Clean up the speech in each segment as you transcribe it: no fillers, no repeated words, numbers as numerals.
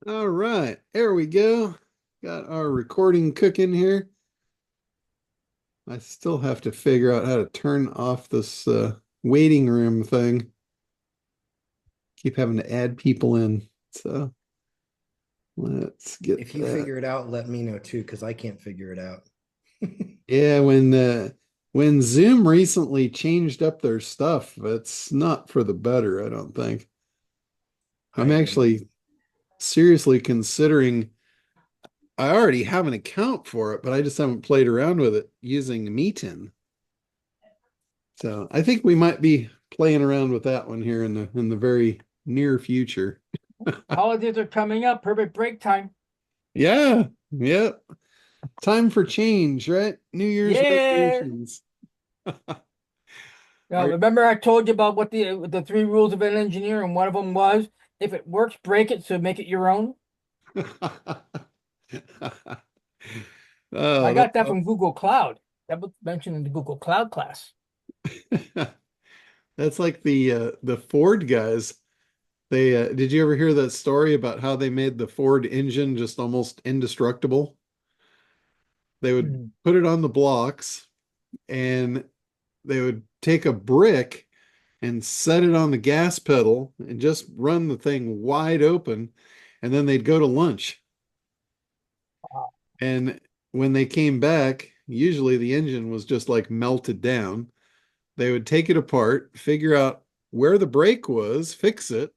All right, there we go. Got our recording cooking here. I still have to figure out how to turn off this waiting room thing. Keep having to add people in. So let's get If you that. figure it out, let me know too, because I can't figure it out. Yeah, when Zoom recently changed up their stuff, it's not for the better, I don't think. I'm I agree. actually seriously considering I already have an account for it, but I just haven't played around with it using Meetin. So I think we might be playing around with that one here in the very near future. Holidays are coming up. Perfect break time. Yeah, yeah. Time for change, right? New Year's Yeah. resolutions. Now, Are remember I told you about what the three rules of an engineer, and one of them was if it works, break it, so make it your own. I Oh, got that from Google Cloud. That was mentioned in the Google Cloud class. that's like the Ford guys. They did you ever hear that story about how they made the Ford engine just almost indestructible? They would Hmm. put it on the blocks and they would take a brick and set it on the gas pedal and just run the thing wide open. And then they'd go to lunch. And when they came back, usually the engine was just like melted down. They would take it apart, figure out where the brake was, fix it,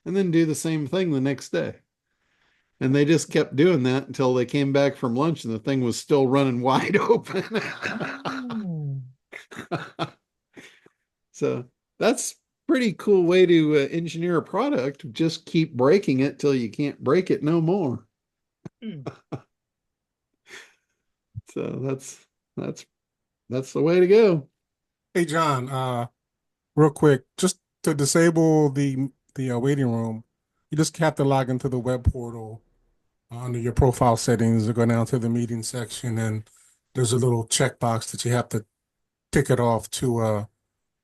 and then do the same thing the next day. And they just kept doing that until they came back from lunch and the thing was still running wide open. Hmm. So that's pretty cool way to engineer a product. Just keep breaking it till you can't break it no more. Hmm. So that's that's the way to go. Hey John, real quick, just to disable the waiting room, you just have to log into the web portal under your profile settings. You go down to the meeting section, and there's a little checkbox that you have to tick it off to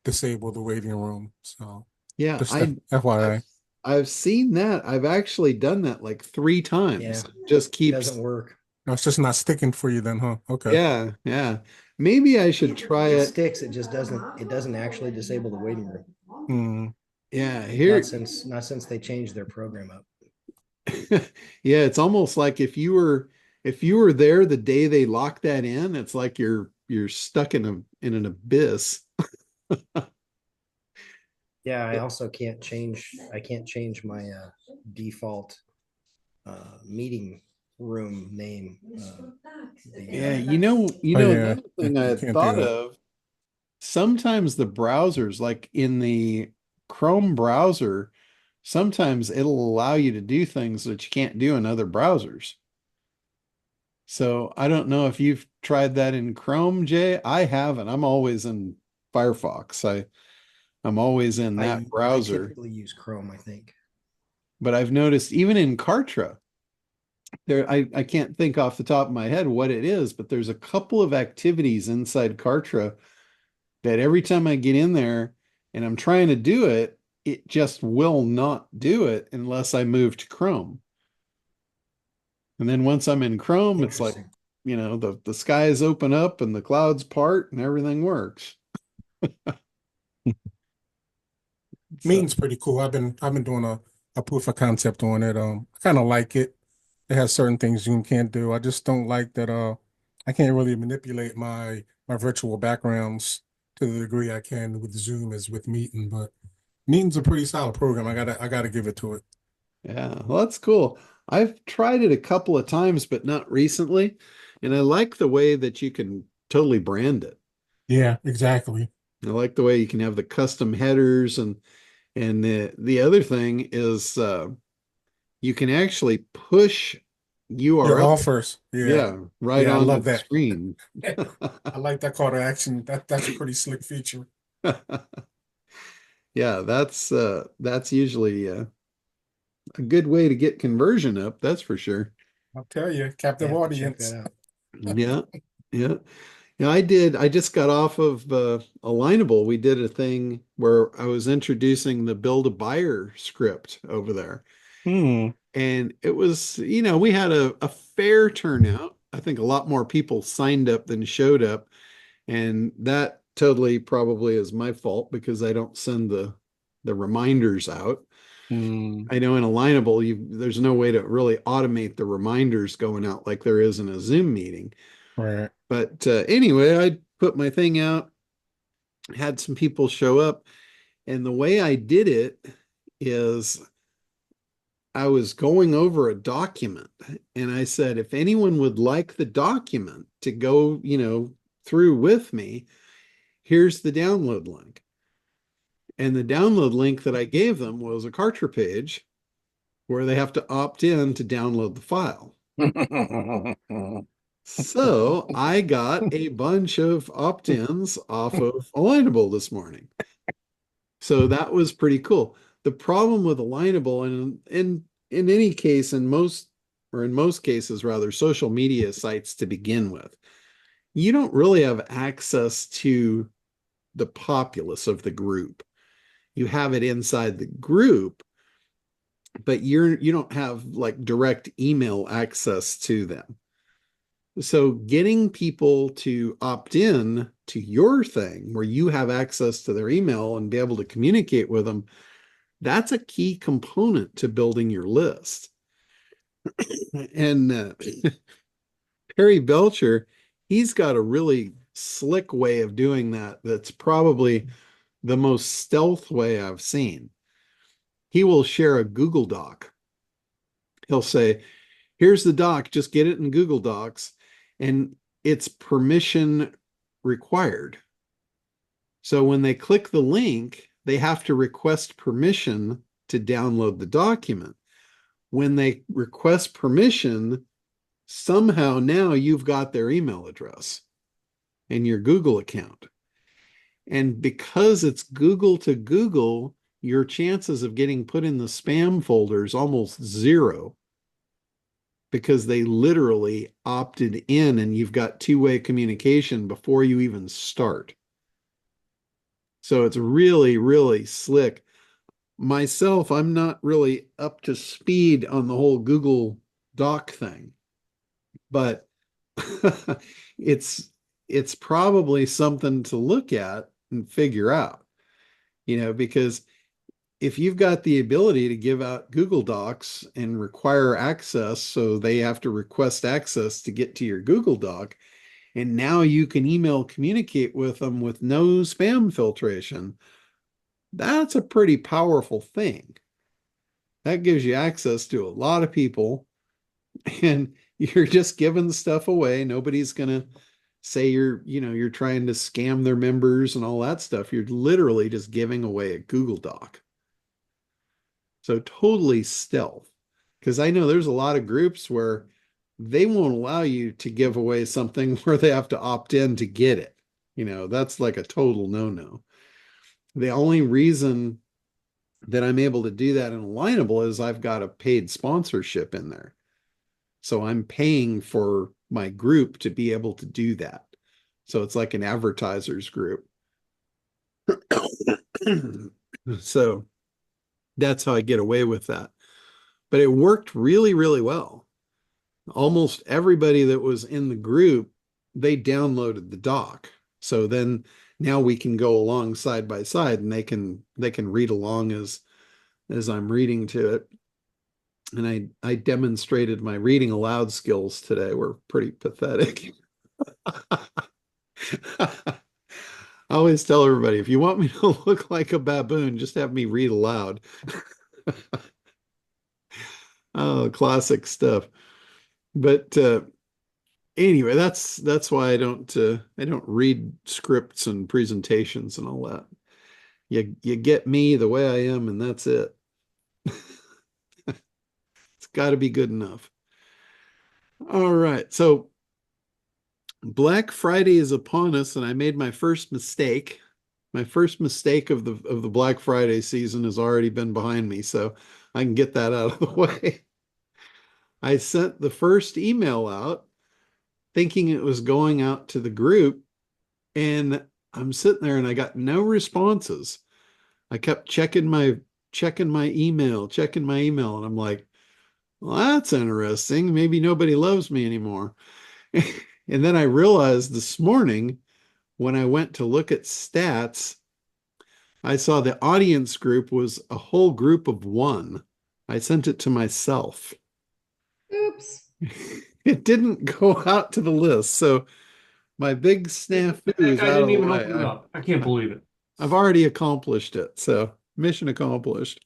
disable the waiting room. So Yeah, just FYI. I've I've seen that. I've actually done that like three Yeah, times. Just doesn't keeps work. No, it's just not sticking for you then, huh? Okay. yeah, yeah. Maybe I should try It it. sticks. It just doesn't. It doesn't actually disable the waiting room. Hmm. Yeah, Not here since they changed their program up. yeah, it's almost like if you were there the day they locked that in, it's like you're stuck in an abyss. Yeah, I also can't change. I can't change my default meeting room name. Yeah, Oh yeah, another thing I you had can't do thought that. of, sometimes the browsers, like in the Chrome browser, sometimes it'll allow you to do things that you can't do in other browsers. So I don't know if you've tried that in Chrome, Jay. I haven't. I'm always in Firefox. I'm always in that I browser. typically use Chrome. I think. But I've noticed even in Kartra, I can't think off the top of my head what it is, but there's a couple of activities inside Kartra that every time I get in there and I'm trying to do it, it just will not do it unless I move to Chrome. And then once I'm in Chrome, it's like, Interesting. the skies open up and the clouds part and everything works. So Meeting's pretty cool. I've been doing a proof of concept on it. I kind of like it. It has certain things Zoom can't do. I just don't like that I can't really manipulate my virtual backgrounds to the degree I can with Zoom as with Meeting, but Meeting's a pretty solid program. I gotta give it to it. yeah, well, that's cool. I've tried it a couple of times, but not recently. And I like the way that you can totally brand it. Yeah, exactly. I like the way you can have the custom headers and the other thing is you can actually push Your URL, offers. Yeah. yeah, right Yeah, I onto love the that. screen. I like that call to action. That's a pretty slick feature. Yeah, that's usually a good way to get conversion up, that's for sure. I'll tell you, I captive have to check that audience. out. Yeah, yeah. Yeah, I just got off of Alignable. We did a thing where I was introducing the build a buyer script over there. Hmm. And it was, we had a fair turnout. I think a lot more people signed up than showed up. And that totally probably is my fault because I don't send the reminders out. Mm, I know in Alignable, there's no way to really automate the reminders going out like there is in a Zoom meeting. right. But anyway, I put my thing out, had some people show up, and the way I did it is I was going over a document and I said, if anyone would like the document to go, through with me, here's the download link. And the download link that I gave them was a Kartra page where they have to opt in to download the file. So I got a bunch of opt-ins off of Alignable this morning. So that was pretty cool. The problem with Alignable, and in any case, in most cases rather, social media sites to begin with, you don't really have access to the populace of the group. You have it inside the group, but you don't have like direct email access to them. So getting people to opt in to your thing where you have access to their email and be able to communicate with them, that's a key component to building your list. And Perry Belcher, he's got a really slick way of doing that. That's probably the most stealth way I've seen. He will share a Google Doc. He'll say, here's the doc, just get it in Google Docs, and it's permission required. So when they click the link, they have to request permission to download the document. When they request permission, somehow now you've got their email address and your Google account. And because it's Google to Google, your chances of getting put in the spam folder is almost zero because they literally opted in and you've got two-way communication before you even start. So it's really, really slick. Myself, I'm not really up to speed on the whole Google Doc thing, but it's probably something to look at and figure out, because if you've got the ability to give out Google Docs and require access, so they have to request access to get to your Google Doc, and now you can email communicate with them with no spam filtration, that's a pretty powerful thing. That gives you access to a lot of people, and you're just giving stuff away. Nobody's going to say you're trying to scam their members and all that stuff. You're literally just giving away a Google Doc. So totally stealth. Because I know there's a lot of groups where they won't allow you to give away something where they have to opt in to get it. That's like a total no-no. The only reason that I'm able to do that in Alignable is I've got a paid sponsorship in there. So I'm paying for my group to be able to do that. So it's like an advertisers group. So that's how I get away with that. But it worked really, really well. Almost everybody that was in the group, they downloaded the doc. So then now we can go along side by side and they can read along as I'm reading to it. And I demonstrated my reading aloud skills today were pretty pathetic. I always tell everybody, if you want me to look like a baboon, just have me read aloud. Oh, classic stuff. But anyway, that's why I don't read scripts and presentations and all that. You get me the way I am, and that's it. It's got to be good enough. All right, so Black Friday is upon us, and I made my first mistake. My first mistake of the Black Friday season has already been behind me, so I can get that out of the way. I sent the first email out thinking it was going out to the group, and I'm sitting there and I got no responses. I kept checking my email, and I'm like, Well, that's interesting. Maybe nobody loves me anymore. And then I realized this morning when I went to look at stats, I saw the audience group was a whole group of one. I sent it to myself. Oops. It didn't go out to the list. So my big snafu That is guy out of didn't the even way. open it up. I can't believe it. I've already accomplished it. So mission accomplished.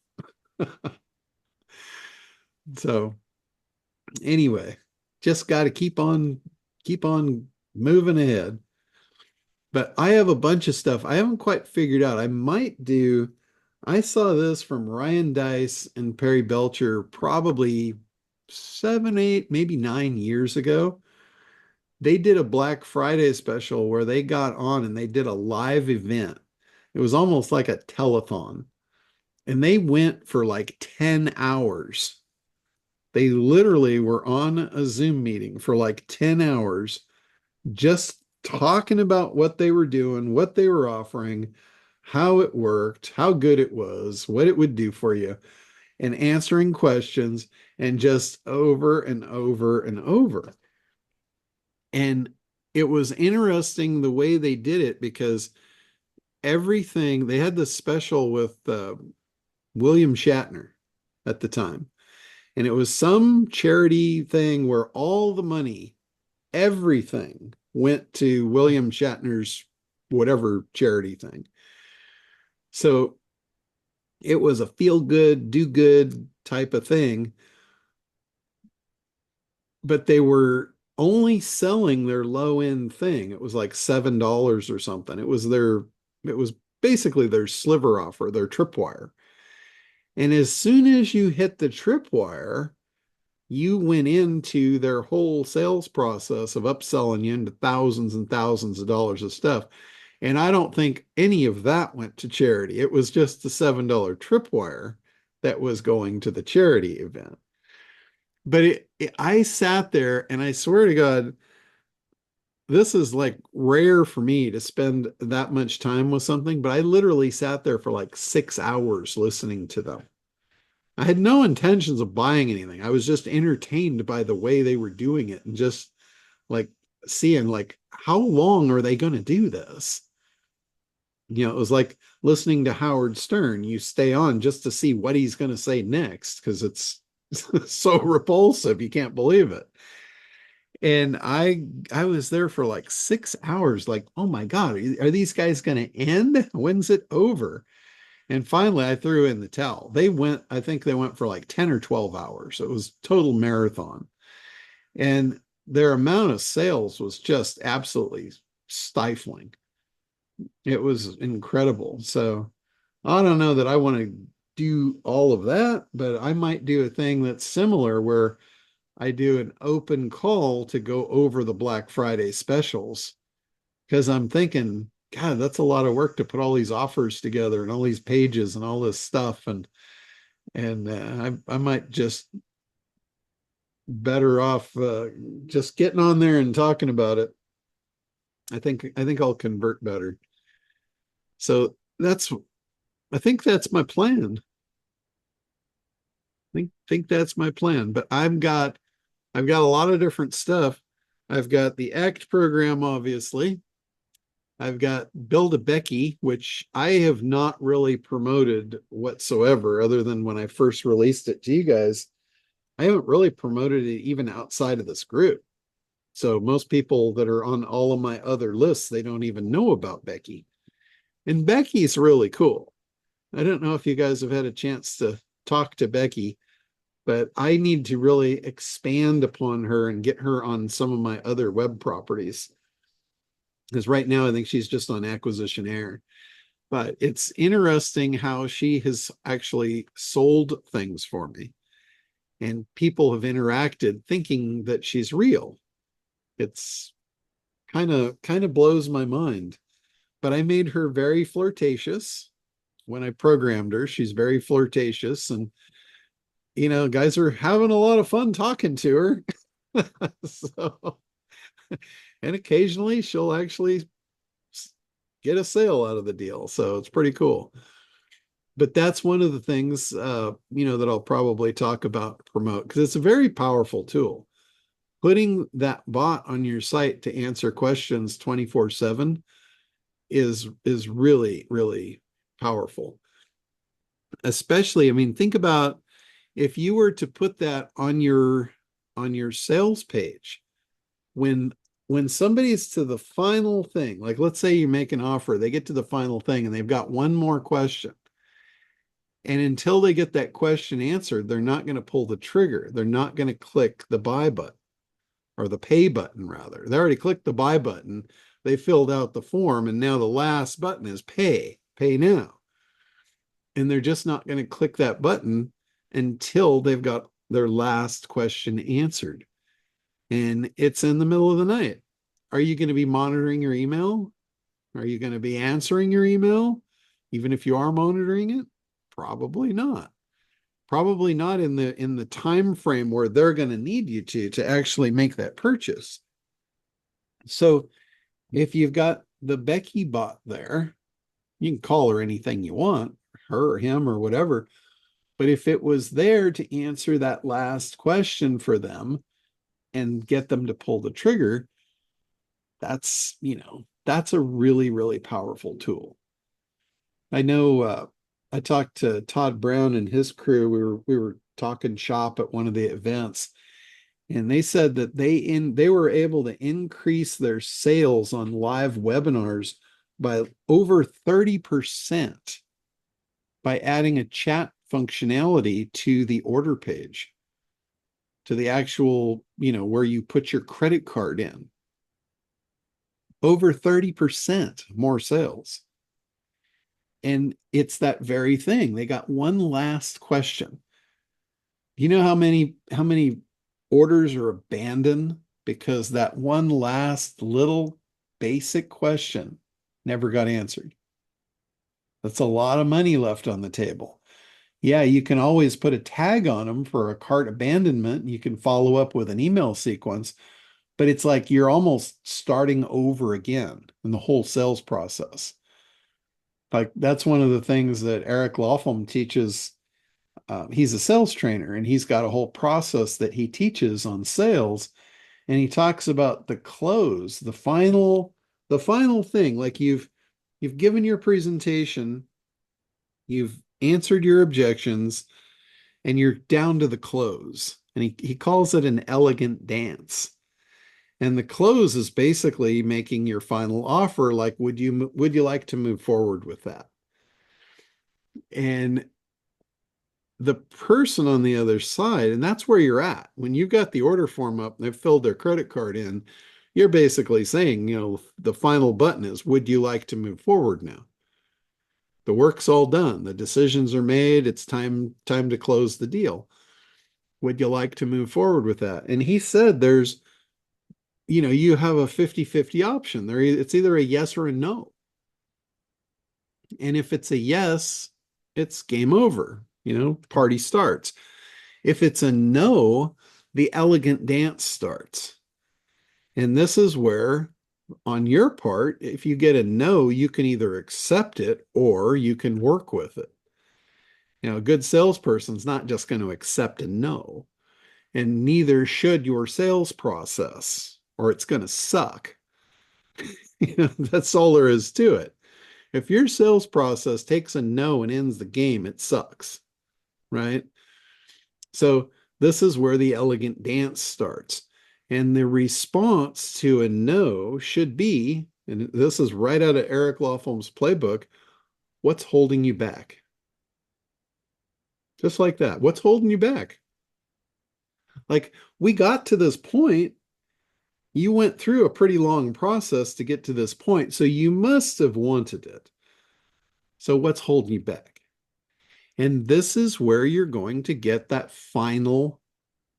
So anyway, just got to keep on moving ahead. But I have a bunch of stuff I haven't quite figured out. I saw this from Ryan Dice and Perry Belcher probably 7, 8, maybe 9 years ago. They did a Black Friday special where they got on and they did a live event. It was almost like a telethon. And they went for like 10 hours. They literally were on a Zoom meeting for like 10 hours, just talking about what they were doing, what they were offering, how it worked, how good it was, what it would do for you, and answering questions, and just over and over and over. And it was interesting the way they did it because everything, they had this special with William Shatner at the time. And it was some charity thing where all the money, everything went to William Shatner's whatever charity thing. So it was a feel good, do good type of thing. But they were only selling their low end thing. It was like $7 or something. It was basically their sliver offer, their tripwire. And as soon as you hit the tripwire, you went into their whole sales process of upselling you into thousands and thousands of dollars of stuff. And I don't think any of that went to charity. It was just the $7 tripwire that was going to the charity event. But I sat there and I swear to God, this is like rare for me to spend that much time with something, but I literally sat there for like 6 hours listening to them. I had no intentions of buying anything. I was just entertained by the way they were doing it and just like seeing like how long are they going to do this? You know, it was like listening to Howard Stern. You stay on just to see what he's going to say next because it's so repulsive. You can't believe it. And I was there for like 6 hours, like, oh my God, are these guys going to end? When's it over? And finally, I threw in the towel. I think they went for like 10 or 12 hours. It was total marathon. And their amount of sales was just absolutely stifling. It was incredible. So I don't know that I want to do all of that, but I might do a thing that's similar where I do an open call to go over the Black Friday specials because I'm thinking, God, that's a lot of work to put all these offers together and all these pages and all this stuff, and I might just better off just getting on there and talking about it. I think I'll convert better. So I think that's my plan. Think that's my plan. But I've got a lot of different stuff. I've got the ACT program, obviously. I've got Build a Becky, which I have not really promoted whatsoever, other than when I first released it to you guys. I haven't really promoted it even outside of this group. So most people that are on all of my other lists, they don't even know about Becky. And Becky's really cool. I don't know if you guys have had a chance to talk to Becky, but I need to really expand upon her and get her on some of my other web properties. Because right now I think she's just on Acquisition Air. But it's interesting how she has actually sold things for me. And people have interacted thinking that she's real. It's kind of blows my mind. But I made her very flirtatious when I programmed her. She's very flirtatious, and guys are having a lot of fun talking to her. So, and occasionally she'll actually get a sale out of the deal. So it's pretty cool. but that's one of the things, that I'll probably talk about, promote, because it's a very powerful tool. Putting that bot on your site to answer questions 24/7 is really, really powerful. Especially, I mean, think about if you were to put that on your sales page, when somebody's to the final thing, like let's say you make an offer, they get to the final thing and they've got one more question. And until they get that question answered, they're not going to pull the trigger. They're not going to click the buy button, or the pay button rather. They already clicked the buy button. They filled out the form, and now the last button is pay now. And they're just not going to click that button until they've got their last question answered. And it's in the middle of the night. Are you going to be monitoring your email? Are you going to be answering your email? Even if you are monitoring it? Probably not. Probably not in the time frame where they're going to need you to actually make that purchase. So if you've got the Becky bot there, you can call her anything you want, her or him or whatever. But if it was there to answer that last question for them and get them to pull the trigger, that's a really, really powerful tool. I know I talked to Todd Brown and his crew. We were talking shop at one of the events, and they said that they were able to increase their sales on live webinars by over 30% by adding a chat functionality to the order page, to the actual, where you put your credit card in. Over 30% more sales. And it's that very thing. They got one last question. You know how many orders are abandoned because that one last little basic question never got answered? That's a lot of money left on the table. Yeah, you can always put a tag on them for a cart abandonment. You can follow up with an email sequence, but it's like you're almost starting over again in the whole sales process. Like that's one of the things that Eric Laughlin teaches. He's a sales trainer, and he's got a whole process that he teaches on sales. And he talks about the close, the final thing. Like you've given your presentation, you've answered your objections, and you're down to the close. And he calls it an elegant dance. And the close is basically making your final offer. Like, would you like to move forward with that? And the person on the other side, and that's where you're at. When you've got the order form up and they've filled their credit card in, you're basically saying, the final button is, would you like to move forward now? The work's all done. The decisions are made. It's time to close the deal. Would you like to move forward with that? And he said you have a 50-50 option. It's either a yes or a no. And if it's a yes, it's game over. Party starts. If it's a no, the elegant dance starts. And this is where, on your part, if you get a no, you can either accept it or you can work with it. A good salesperson's not just going to accept a no, and neither should your sales process, or it's going to suck. That's all there is to it. If your sales process takes a no and ends the game, it sucks, right? So this is where the elegant dance starts. And the response to a no should be, and this is right out of Eric Laughlin's playbook, what's holding you back? Just like that. What's holding you back? Like, we got to this point. You went through a pretty long process to get to this point, so you must have wanted it. So what's holding you back? And this is where you're going to get that final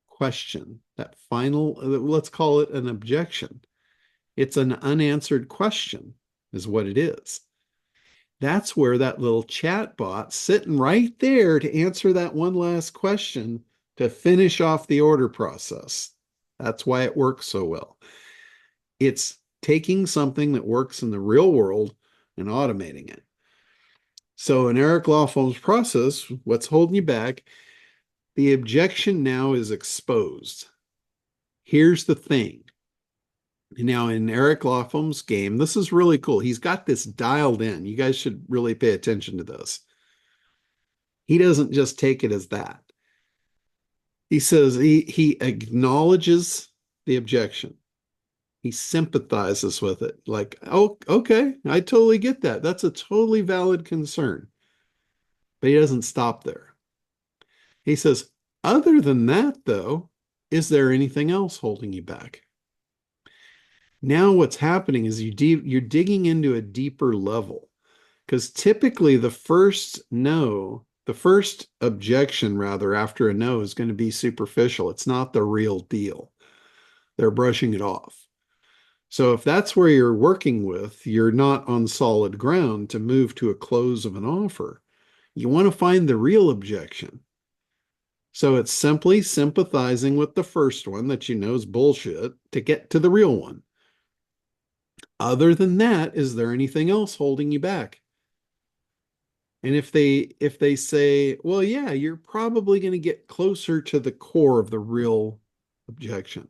question, that final, let's call it an objection. It's an unanswered question, is what it is. That's where that little chat bot sitting right there to answer that one last question to finish off the order process. That's why it works so well. It's taking something that works in the real world and automating it. So in Eric Lawful's process, what's holding you back? The objection now is exposed. Here's the thing. Now, in Eric Lawful's game, this is really cool. He's got this dialed in. You guys should really pay attention to this. He doesn't just take it as that. He says he acknowledges the objection. He sympathizes with it. Like, oh, okay, I totally get that. That's a totally valid concern. But he doesn't stop there. He says, other than that, though, is there anything else holding you back? Now what's happening is you're digging into a deeper level, because typically the first objection rather after a no is going to be superficial. It's not the real deal. They're brushing it off. So if that's where you're working with, you're not on solid ground to move to a close of an offer. You want to find the real objection. So it's simply sympathizing with the first one that you know is bullshit to get to the real one. Other than that, is there anything else holding you back? And if they say, well, yeah, you're probably going to get closer to the core of the real objection.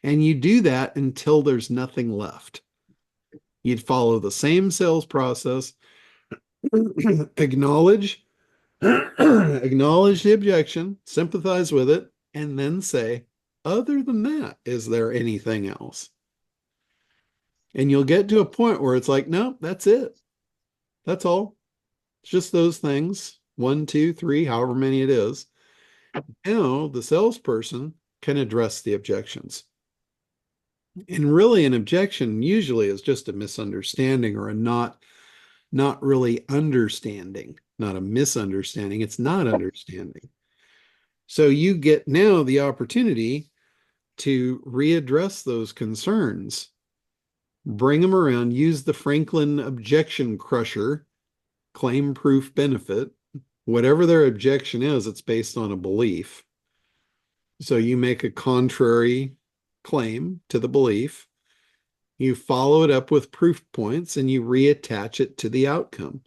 And you do that until there's nothing left. You'd follow the same sales process, acknowledge the objection, sympathize with it, and then say, other than that, is there anything else? And you'll get to a point where it's like, no, that's it. That's all. It's just those things. 1, 2, 3, however many it is. Now the salesperson can address the objections. And really an objection usually is just a misunderstanding or a not really understanding, not a misunderstanding. It's not understanding. So you get now the opportunity to readdress those concerns, bring them around, use the Franklin objection crusher, claim proof benefit. Whatever their objection is, it's based on a belief. So you make a contrary claim to the belief. You follow it up with proof points and you reattach it to the outcome.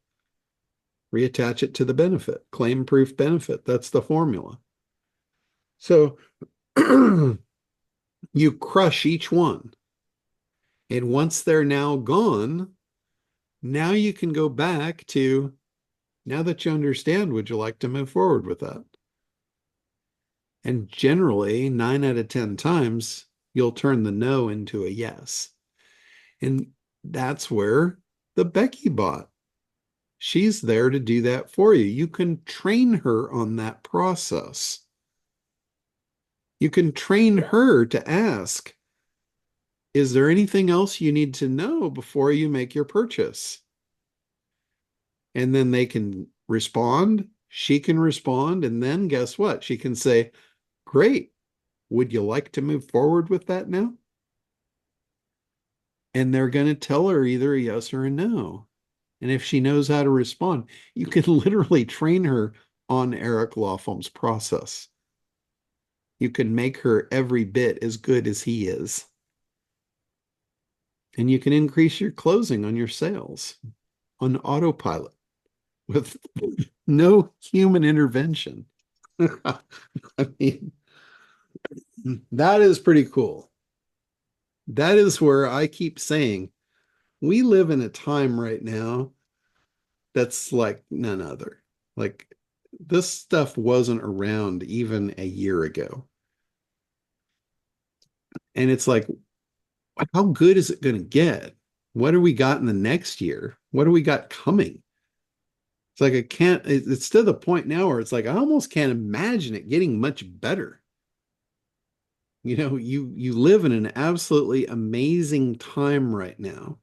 Reattach it to the benefit. Claim proof benefit. That's the formula. So you crush each one. And once they're now gone, now you can go back to, now that you understand, would you like to move forward with that? And generally, 9 out of 10 times, you'll turn the no into a yes. And that's where the Becky bot, she's there to do that for you. You can train her on that process. You can train her to ask, is there anything else you need to know before you make your purchase? And then they can respond. She can respond. And then guess what? She can say, great. Would you like to move forward with that now? And they're going to tell her either a yes or a no. And if she knows how to respond, you can literally train her on Eric Lawful's process. You can make her every bit as good as he is. And you can increase your closing on your sales on autopilot with no human intervention. I mean, that is pretty cool. That is where I keep saying we live in a time right now that's like none other. Like this stuff wasn't around even a year ago. And it's like, how good is it going to get? What do we got in the next year? What do we got coming? It's like, it's to the point now where it's like, I almost can't imagine it getting much better. You know, you live in an absolutely amazing time right now.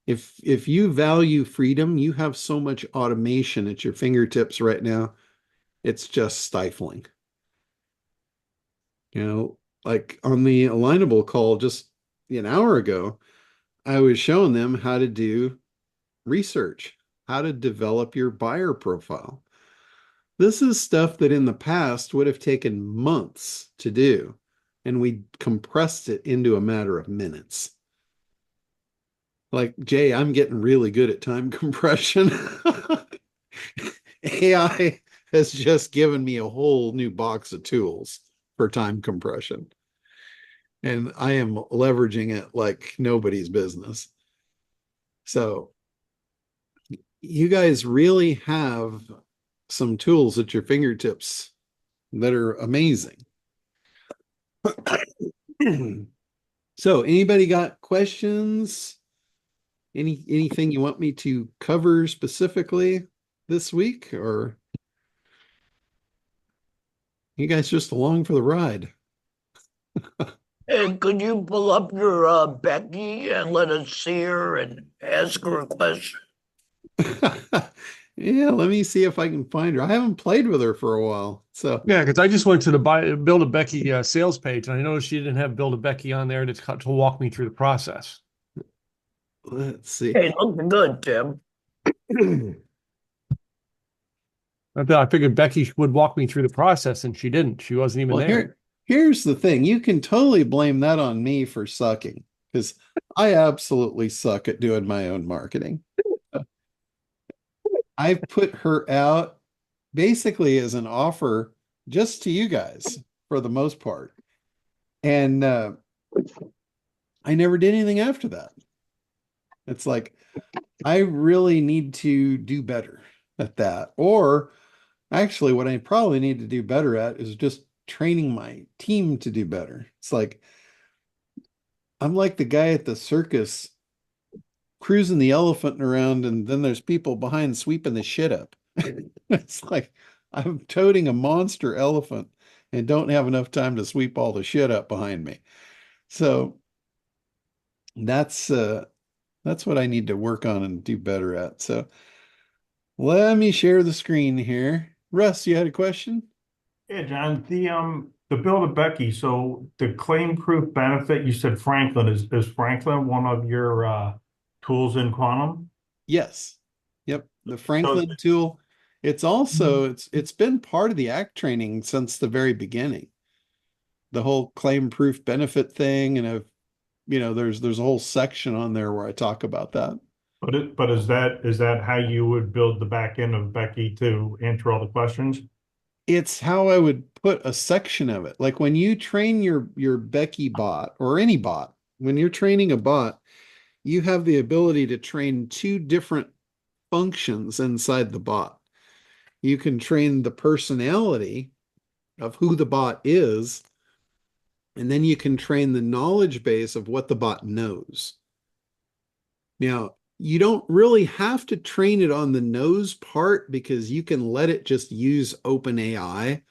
If you value freedom, you have so much automation at your fingertips right now. It's just stifling. You know, like on the Alignable call just an hour ago, I was showing them how to do research, how to develop your buyer profile. This is stuff that in the past would have taken months to do, and we compressed it into a matter of minutes. Like, Jay, I'm getting really good at time compression. AI has just given me a whole new box of tools for time compression. And I am leveraging it like nobody's business. So you guys really have some tools at your fingertips that are amazing. So anybody got questions? Anything you want me to cover specifically this week, or you guys just along for the ride? Hey, could you pull up your Becky and let us see her and ask her a question? Yeah, let me see if I can find her. I haven't played with her for a while. So Yeah, because I just went to the Build a Becky sales page, and I noticed you didn't have Build a Becky on there to walk me through the process. let's see. Hey, looking good, Tim. I figured Becky would walk me through the process, and she didn't. She wasn't even Well, there. here's the thing. You can totally blame that on me for sucking, because I absolutely suck at doing my own marketing. I've put her out basically as an offer just to you guys for the most part. And I never did anything after that. It's like, I really need to do better at that. Or actually, what I probably need to do better at is just training my team to do better. It's like, I'm like the guy at the circus cruising the elephant around, and then there's people behind sweeping the shit up. It's like I'm toting a monster elephant and don't have enough time to sweep all the shit up behind me. So that's what I need to work on and do better at. So let me share the screen here. Russ, you had a question? Yeah, John, the Build a Becky, so the claim proof benefit, you said Franklin. Is Franklin one of your tools in quantum? Yes. Yep. The So Franklin tool. It's also it's been part of the ACT training since the very beginning. The whole claim proof benefit thing, and there's a whole section on there where I talk about that. but is that how you would build the back end of Becky to answer all the questions? It's how I would put a section of it. Like when you train your Becky bot or any bot, when you're training a bot, you have the ability to train two different functions inside the bot. You can train the personality of who the bot is, and then you can train the knowledge base of what the bot knows. Now, you don't really have to train it on the knows part, because you can let it just use OpenAI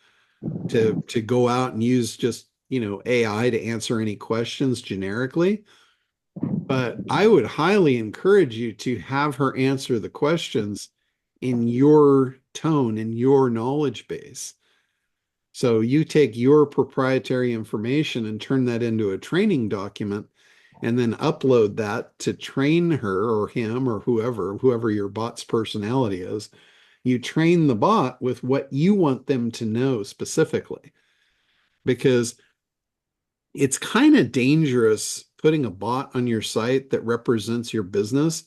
to go out and use just, AI to answer any questions generically. But I would highly encourage you to have her answer the questions in your tone, in your knowledge base. So you take your proprietary information and turn that into a training document, and then upload that to train her or him or whoever your bot's personality is. You train the bot with what you want them to know specifically, because it's kind of dangerous putting a bot on your site that represents your business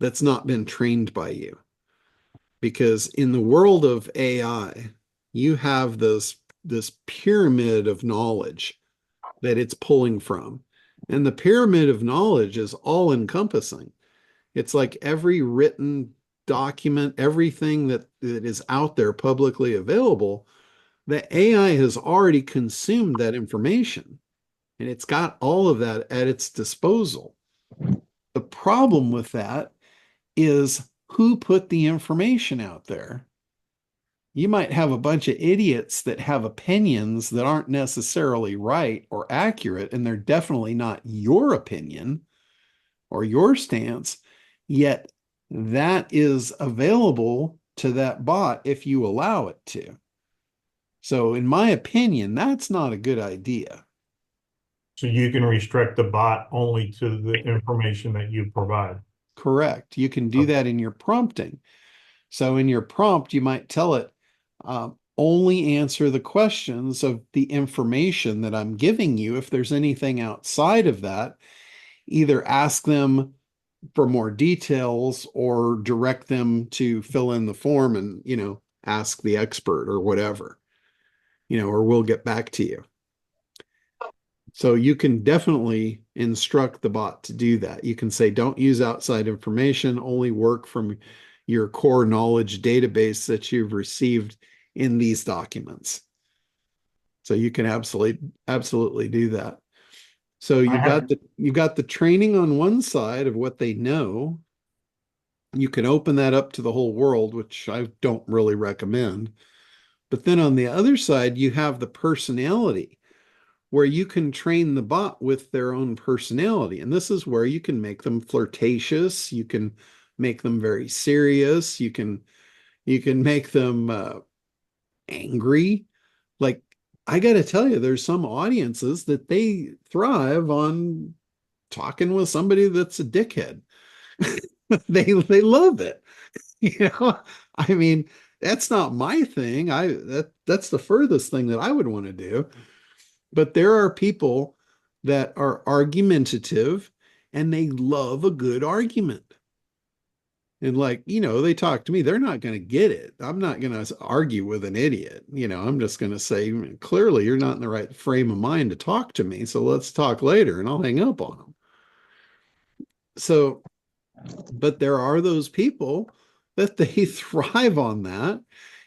that's not been trained by you. Because in the world of AI, you have this pyramid of knowledge that it's pulling from. And the pyramid of knowledge is all encompassing. It's like every written document, everything that is out there publicly available, the AI has already consumed that information, and it's got all of that at its disposal. The problem with that is who put the information out there. You might have a bunch of idiots that have opinions that aren't necessarily right or accurate, and they're definitely not your opinion or your stance, yet that is available to that bot if you allow it to. So, in my opinion, that's not a good idea. So you can restrict the bot only to the information that you provide. Correct. You can do that in your prompting. So in your prompt, you might tell it, only answer the questions of the information that I'm giving you. If there's anything outside of that, either ask them for more details or direct them to fill in the form and, ask the expert or whatever, or we'll get back to you. So you can definitely instruct the bot to do that. You can say, don't use outside information, only work from your core knowledge database that you've received in these documents. So you can absolutely do that. So you've got the training on one side of what they know. You can open that up to the whole world, which I don't really recommend. But then on the other side, you have the personality where you can train the bot with their own personality. And this is where you can make them flirtatious. You can make them very serious. You can make them angry. Like, I got to tell you, there's some audiences that they thrive on talking with somebody that's a dickhead. They love it. I mean, that's not my thing. That's the furthest thing that I would want to do. But there are people that are argumentative and they love a good argument. And they talk to me, they're not going to get it. I'm not going to argue with an idiot. I'm just going to say, clearly, you're not in the right frame of mind to talk to me. So let's talk later, and I'll hang up on them. So, but there are those people that they thrive on that.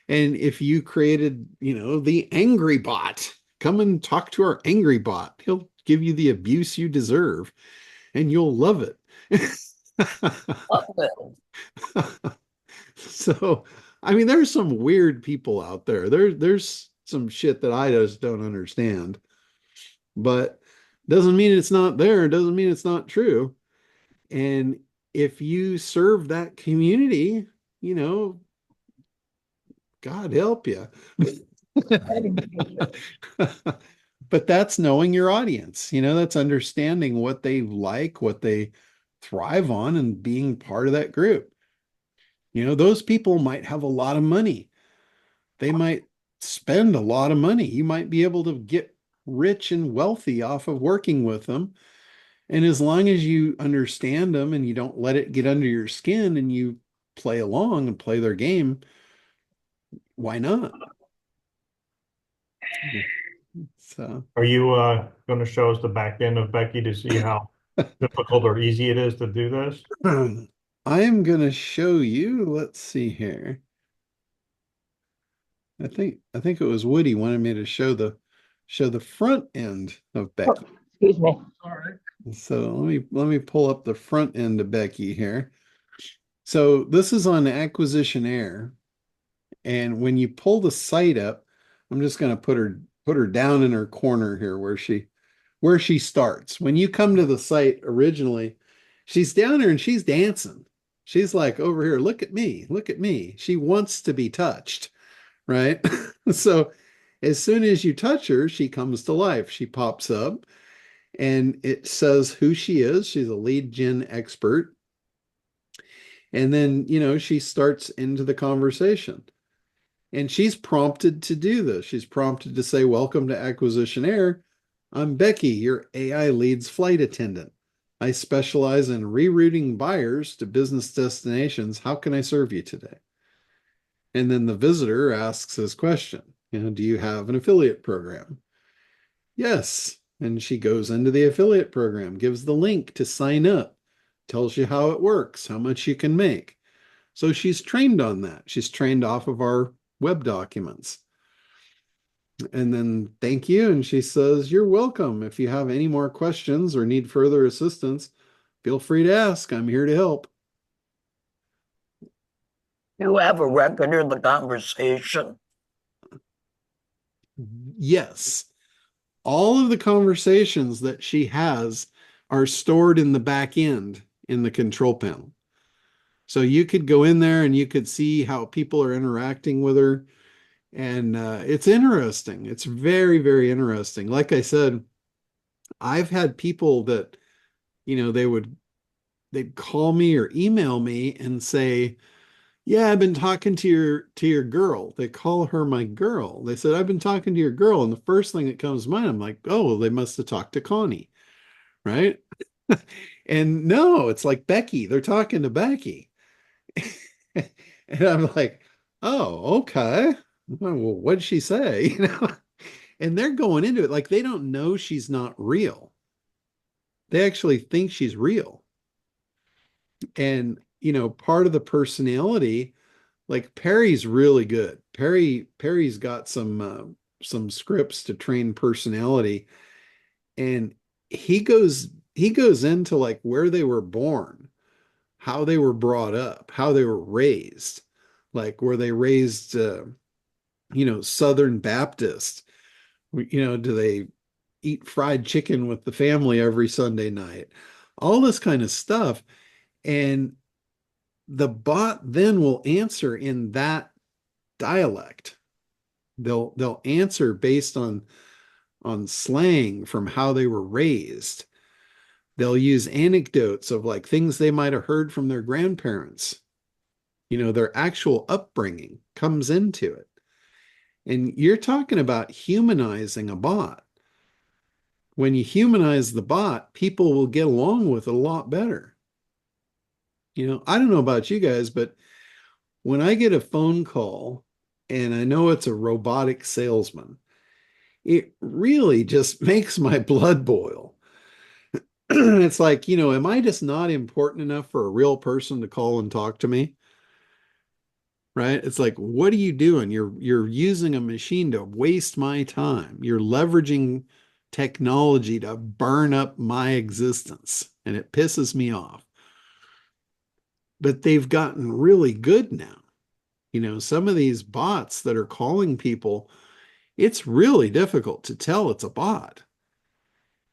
And if you created, the angry bot, come and talk to our angry bot. He'll give you the abuse you deserve, and you'll love it. So, I mean, there's some weird people out there. There's some shit that I just don't understand. But doesn't mean it's not there. Doesn't mean it's not true. And if you serve that community, God help you. But that's knowing your audience, that's understanding what they like, what they thrive on, and being part of that group. Those people might have a lot of money. They might spend a lot of money. You might be able to get rich and wealthy off of working with them. And as long as you understand them and you don't let it get under your skin and you play along and play their game, why not? So, Are you going to show us the back end of Becky to see how difficult or easy it is to do this? I am going to show you. Let's see here. I think it was Woody wanted me to show the front end of Becky. Excuse me. All right. So let me pull up the front end of Becky here. So this is on Acquisition Air, and when you pull the site up, I'm just going to put her down in her corner here where she starts. When you come to the site originally, she's down there and she's dancing. She's like, over here, look at me, look at me. She wants to be touched, right? So as soon as you touch her, she comes to life. She pops up and it says who she is. She's a lead gen expert. And then, she starts into the conversation. And she's prompted to do this. She's prompted to say, welcome to Acquisition Air. I'm Becky, your AI leads flight attendant. I specialize in rerouting buyers to business destinations. How can I serve you today? And then the visitor asks his question, do you have an affiliate program? Yes. And she goes into the affiliate program, gives the link to sign up, tells you how it works, how much you can make. So she's trained on that. She's trained off of our web documents. And then thank you. And she says, you're welcome. If you have any more questions or need further assistance, feel free to ask. I'm here to help. You have a record of the conversation? Yes. All of the conversations that she has are stored in the back end in the control panel. So you could go in there and you could see how people are interacting with her. And it's interesting. It's very, very interesting. Like I said, I've had people that, they'd call me or email me and say, yeah, I've been talking to your girl. They call her my girl. They said, I've been talking to your girl. And the first thing that comes to mind, I'm like, oh, well, they must have talked to Connie. Right. And no, it's like Becky. They're talking to Becky. And I'm like, oh, okay. Well, what'd she say? And they're going into it like they don't know she's not real. They actually think she's real. And, part of the personality, like Perry's really good. Perry's got some scripts to train personality, and he goes into like where they were born, how they were brought up, how they were raised. Like were they raised Southern Baptist? Do they eat fried chicken with the family every Sunday night? All this kind of stuff. And the bot then will answer in that dialect. They'll answer based on slang from how they were raised. They'll use anecdotes of like things they might have heard from their grandparents. Their actual upbringing comes into it. And you're talking about humanizing a bot. When you humanize the bot, people will get along with it a lot better. I don't know about you guys, but when I get a phone call and I know it's a robotic salesman, it really just makes my blood boil. It's like, am I just not important enough for a real person to call and talk to me? Right? It's like, what are you doing? You're using a machine to waste my time. You're leveraging technology to burn up my existence, and it pisses me off. But they've gotten really good now. Some of these bots that are calling people, it's really difficult to tell it's a bot.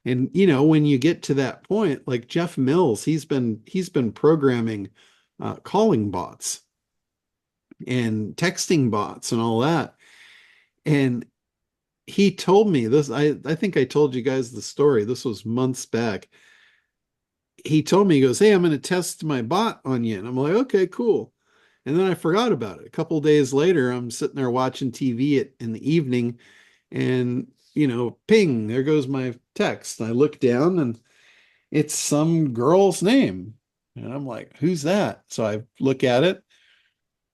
And when you get to that point, like Jeff Mills, he's been programming calling bots and texting bots and all that. And he told me this, I think I told you guys the story. This was months back. He told me, he goes, hey, I'm going to test my bot on you. And I'm like, okay, cool. And then I forgot about it. A couple of days later, I'm sitting there watching TV in the evening, and ping, there goes my text. I look down and it's some girl's name. And I'm like, who's that? So I look at it,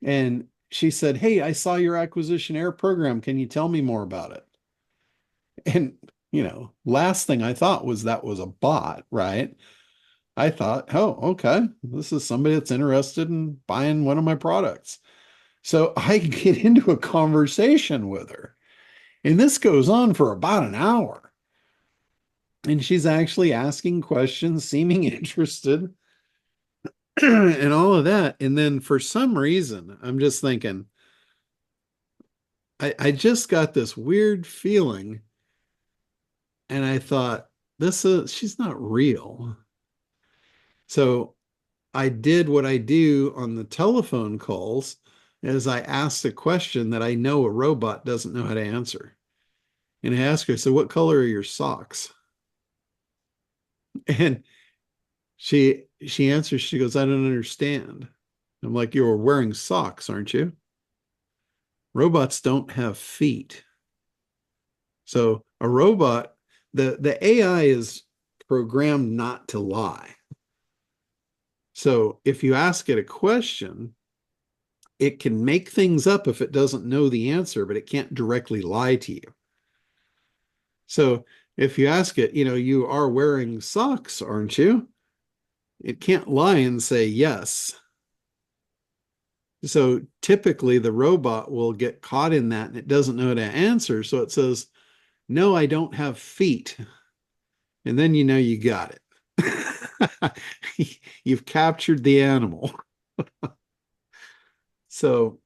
and she said, hey, I saw your acquisition air program. Can you tell me more about it? And, last thing I thought was that was a bot, right? I thought, oh, okay, this is somebody that's interested in buying one of my products. So I get into a conversation with her, and this goes on for about an hour. And she's actually asking questions, seeming interested, and all of that. And then for some reason, I'm just thinking, I just got this weird feeling. And I thought, she's not real. So I did what I do on the telephone calls, is I asked a question that I know a robot doesn't know how to answer. And I asked her, so what color are your socks? And she answers, she goes, I don't understand. I'm like, you're wearing socks, aren't you? Robots don't have feet. So a robot, the AI is programmed not to lie. So if you ask it a question, it can make things up if it doesn't know the answer, but it can't directly lie to you. So if you ask it, you are wearing socks, aren't you? It can't lie and say yes. So typically the robot will get caught in that and it doesn't know how to answer. So it says, no, I don't have feet. And then you got it. You've captured the animal. So,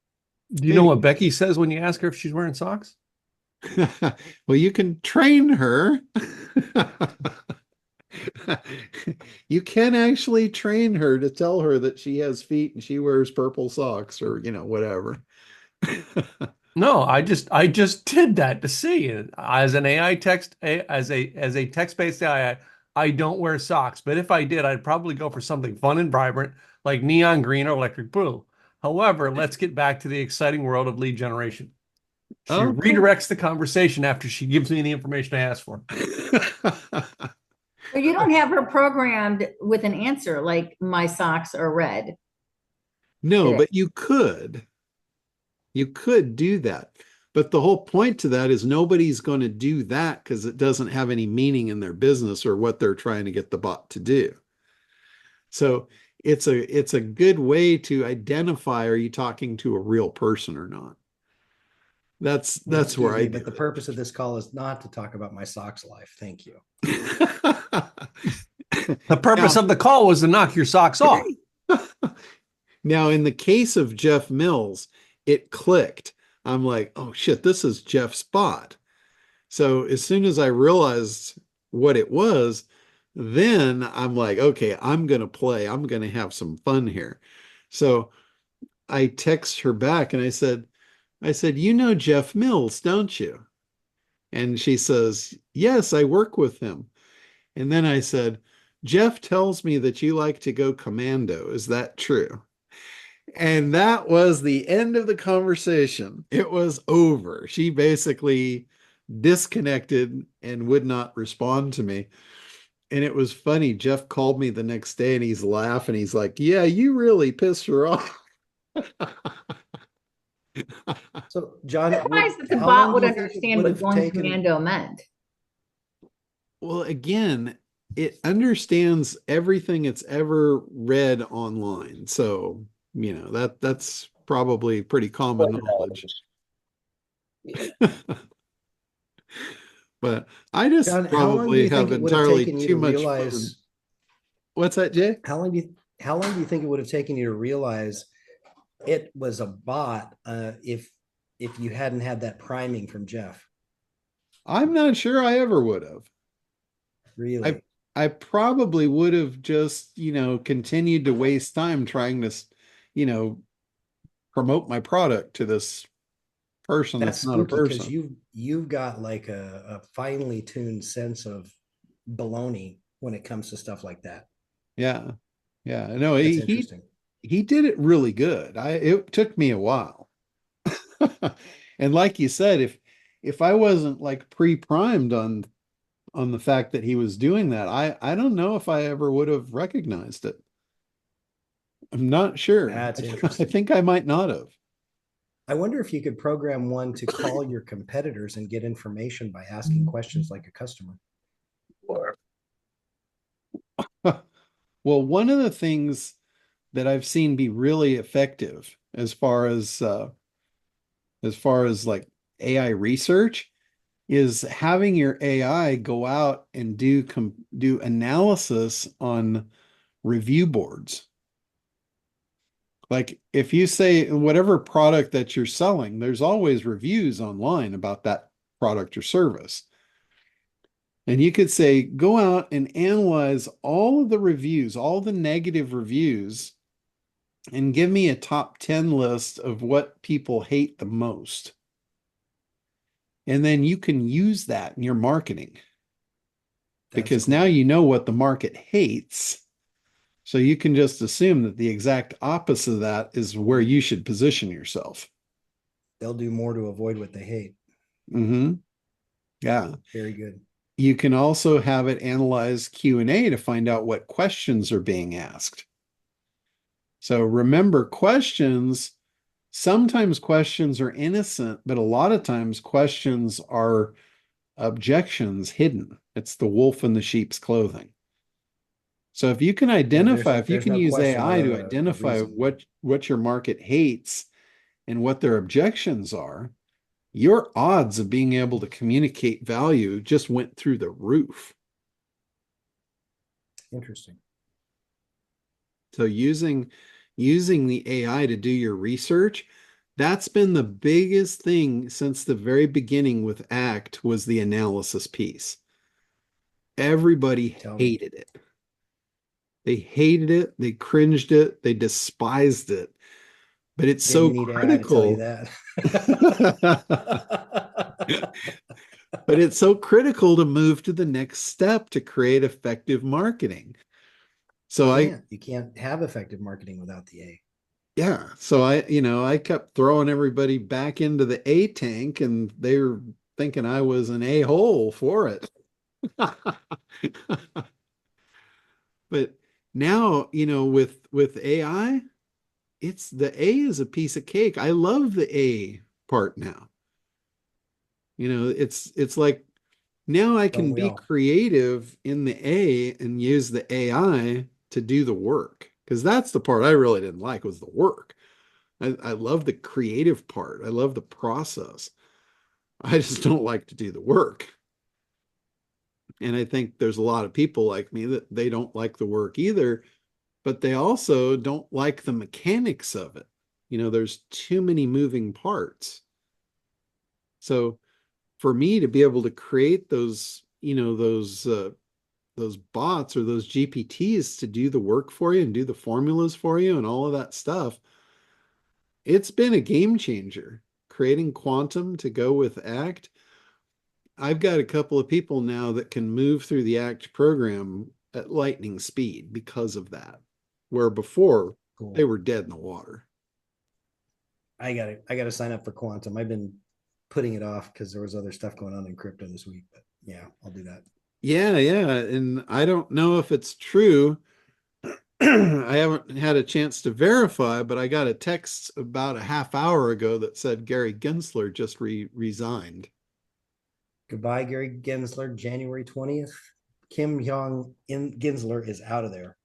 Do you know what Becky says when you ask her if she's wearing socks? well, you can train her. You can actually train her to tell her that she has feet and she wears purple socks, or whatever. No, I just did that to see. As an AI text, as a text-based AI, I don't wear socks. But if I did, I'd probably go for something fun and vibrant, like neon green or electric blue. However, let's get back to the exciting world of lead generation. She Oh, cool. redirects the conversation after she gives me the information I asked for. But you don't have her programmed with an answer like my socks are red. No, today. but you could. You could do that. But the whole point to that is nobody's going to do that because it doesn't have any meaning in their business or what they're trying to get the bot to do. So it's a good way to identify, are you talking to a real person or not? That's Well, where excuse I me, do but the purpose of this call is not to talk about my socks life. Thank you. it. The purpose Now- of the call was to knock your socks off. Now, in the case of Jeff Mills, it clicked. I'm like, oh shit, this is Jeff's bot. So as soon as I realized what it was, then I'm like, okay, I'm going to play. I'm going to have some fun here. So I text her back and I said, you know Jeff Mills, don't you? And she says, yes, I work with him. And then I said, Jeff tells me that you like to go commando. Is that true? And that was the end of the conversation. It was over. She basically disconnected and would not respond to me. And it was funny. Jeff called me the next day and he's laughing. He's like, yeah, you really pissed her off. So, John, Surprised that the how bot long would do you think it understand would what have going taken? commando meant. Well, again, it understands everything it's ever read online. So, that's probably pretty common knowledge. But I just John, how long do probably you think have it would have entirely taken you too to much fun. realize? What's that, Jay? How long do you think it would have taken you to realize it was a bot if you hadn't had that priming from Jeff? I'm not sure I ever would have. Really? I probably would have just, continued to waste time trying to, promote my product to this person That's that's not a spooky because person. you've got like a finely tuned sense of baloney when it comes to stuff like that. Yeah. Yeah. No, That's he interesting. he did it really good. It took me a while. And like you said, if I wasn't like pre-primed on the fact that he was doing that, I don't know if I ever would have recognized it. I'm not sure. That's I interesting. think I might not have. I wonder if you could program one to call your competitors and get information by asking questions like a customer. Well, one of the things that I've seen be really effective as far as like AI research is having your AI go out and do analysis on review boards. Like if you say whatever product that you're selling, there's always reviews online about that product or service. And you could say, go out and analyze all of the reviews, all the negative reviews, and give me a top 10 list of what people hate the most. And then you can use that in your marketing because now you know what the market hates. So you can just assume that the exact opposite of that is where you should position yourself. They'll do more to avoid what they hate. Mm-hmm. Yeah. Very good. You can also have it analyze Q&A to find out what questions are being asked. So remember, sometimes questions are innocent, but a lot of times questions are objections hidden. It's the wolf in the sheep's clothing. So if you can identify, if you can use AI to identify what your market hates and what their objections are, your odds of being able to communicate value just went through the roof. Interesting. So using the AI to do your research, that's been the biggest thing since the very beginning with ACT was the analysis piece. Everybody hated it. They hated it, they cringed it, they despised it. But it's so critical. But it's so critical to move to the next step to create effective marketing. So you can't have effective marketing without the A. Yeah. So I kept throwing everybody back into the A tank and they were thinking I was an a-hole for it. But now, with AI, it's the A is a piece of cake. I love the A part now. It's like now I Don't can we be all? creative in the A and use the AI to do the work. Because that's the part I really didn't like was the work. I love the creative part. I love the process. I just don't like to do the work. And I think there's a lot of people like me that they don't like the work either, but they also don't like the mechanics of it. There's too many moving parts. So for me to be able to create those bots or those GPTs to do the work for you and do the formulas for you and all of that stuff, it's been a game changer. Creating Quantum to go with ACT, I've got a couple of people now that can move through the ACT program at lightning speed because of that, where before they Cool. were dead in the water. I gotta sign up for Quantum. I've been putting it off because there was other stuff going on in crypto this week, but yeah, I'll do that. Yeah, yeah. And I don't know if it's true. I haven't had a chance to verify, but I got a text about a half hour ago that said Gary Gensler just resigned. Goodbye, Gary Gensler, January 20th. Kim Jong in Gensler is out of there.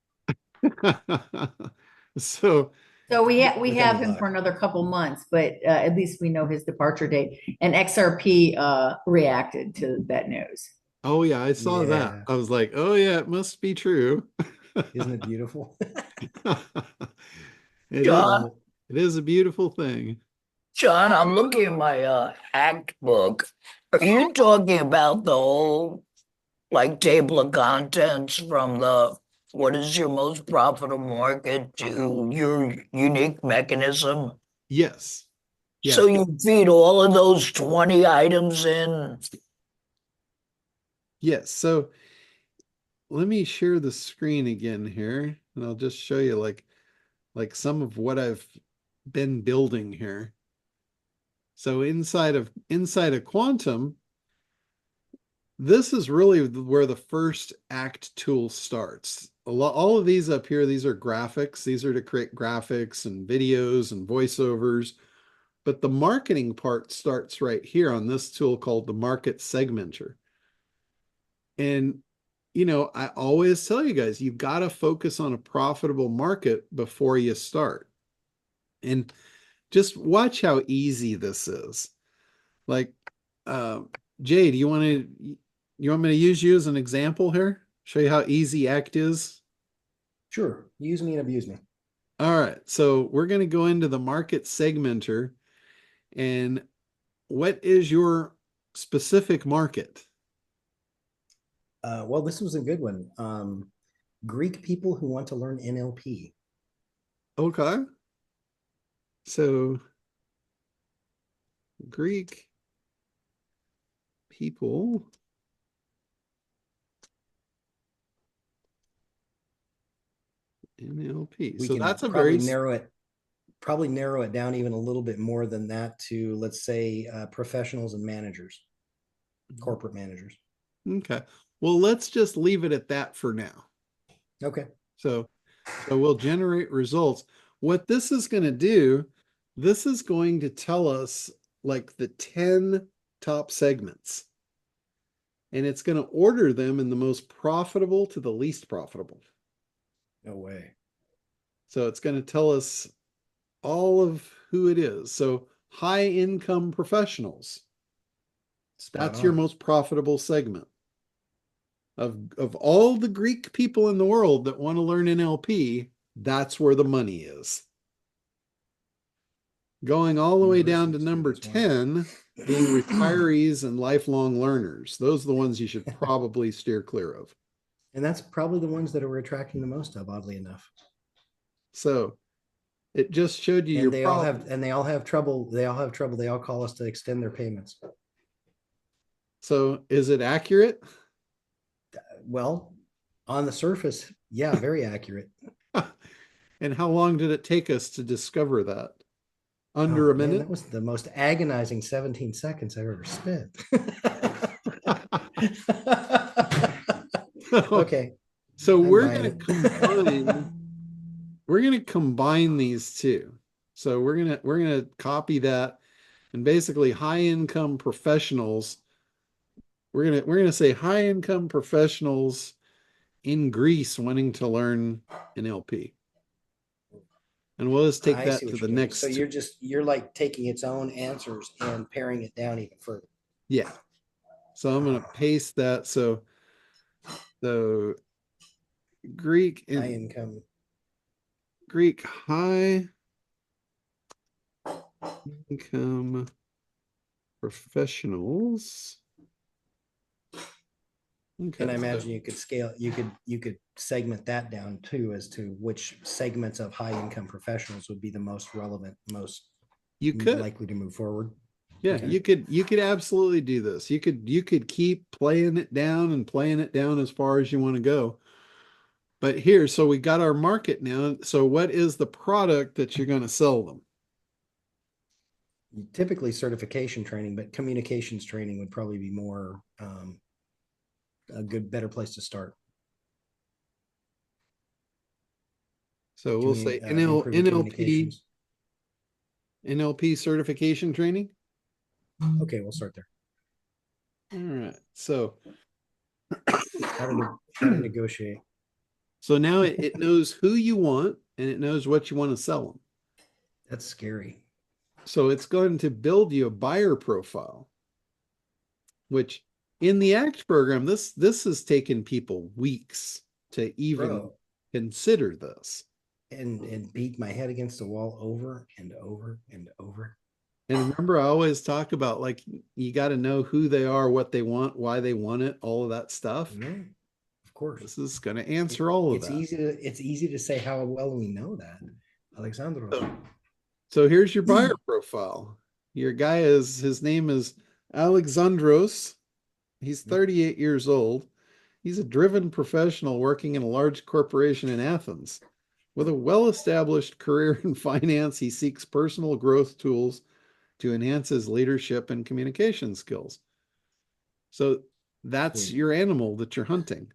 So, So we With have any him luck. for another couple months, but at least we know his departure date. And XRP reacted to that news. oh yeah, I saw that. Yeah. I was like, oh yeah, it must be true. Isn't it beautiful? It is. John, So, It is a beautiful thing. John, I'm looking at my ACT book. Are you talking about the whole like table of contents from the what is your most profitable market to your unique mechanism? Yes. So Yes. you feed all of those 20 items in. Yes. So let me share the screen again here, and I'll just show you like some of what I've been building here. So inside of Quantum, this is really where the first ACT tool starts. All of these up here, these are graphics. These are to create graphics and videos and voiceovers. But the marketing part starts right here on this tool called the Market Segmenter. And, I always tell you guys, you've got to focus on a profitable market before you start. And just watch how easy this is. Like, uh, Jay, you want me to use you as an example here? Show you how easy ACT is? sure, use me and abuse me. All right. So we're going to go into the Market Segmenter. And what is your specific market? Well, this was a good one. Greek people who want to learn NLP. Okay. So Greek people. NLP. We So can that's a probably very narrow it down even a little bit more than that to, let's say, professionals and managers, corporate managers. okay. Well, let's just leave it at that for now. Okay. So we'll generate results. What this is going to do, this is going to tell us like the 10 top segments. And it's going to order them in the most profitable to the least profitable. No way. So it's going to tell us all of who it is. So high income professionals. That's your most profitable segment. Of all the Greek people in the world that want to learn NLP, that's where the money is. Going all the way down to number 10, being retirees and lifelong learners. Those are the ones you should probably steer clear of. And that's probably the ones that we're attracting the most of, oddly enough. So it just showed you your problem. They all have trouble. They all call us to extend their payments. So is it accurate? Well, on the surface, yeah, very accurate. And how long did it take us to discover that? Under a Man, minute? that was the most agonizing 17 seconds I've ever spent. Okay. So I'm we're buying going to combine these two. So we're going to copy that, and basically high income professionals. We're going to say high income professionals in Greece wanting to learn NLP. And we'll just take I that see to what the you're doing. So next. you're like taking its own answers and paring it down even further. Yeah. So I'm going to paste that. So Greek High and income. Greek high income professionals. Okay. And I imagine you could segment that down too as to which segments of high income professionals would be the most relevant, most You could. likely to move forward. Yeah, Okay. you could absolutely do this. You could keep playing it down and playing it down as far as you want to go. But here, so we got our market now. So what is the product that you're going to sell them? Typically certification training, but communications training would probably be more a better place to start. So we'll say Improving communications. NLP certification training. Okay, we'll start there. All right. So How to negotiate. so now it knows who you want and it knows what you want to sell them. That's scary. So it's going to build you a buyer profile, which in the ACT program, this has taken people weeks to even consider this. And beat my head against the wall over and over and over. And remember, I always talk about like you got to know who they are, what they want, why they want it, all of that stuff. Yeah, of course. This is going to answer all of that. It's easy to say how well we know that, Alexandros. So here's your buyer profile. Your guy his name is Alexandros. He's 38 years old. He's a driven professional working in a large corporation in Athens. With a well-established career in finance, he seeks personal growth tools to enhance his leadership and communication skills. So that's your animal that you're hunting.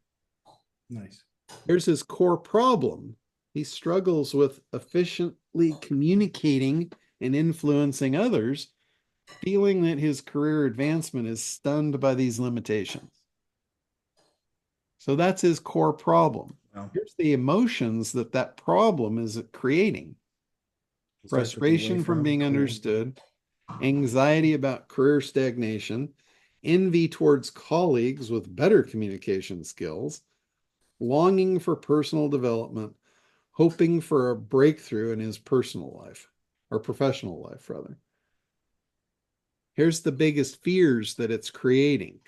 Nice. Here's his core problem. He struggles with efficiently communicating and influencing others, feeling that his career advancement is stunned by these limitations. So that's his core problem. Wow. Here's the emotions that problem is creating. Frustration from being understood, anxiety about career stagnation, envy towards colleagues with better communication skills, longing for personal development, hoping for a breakthrough in his personal life or professional life, rather. Here's the biggest fears that it's creating.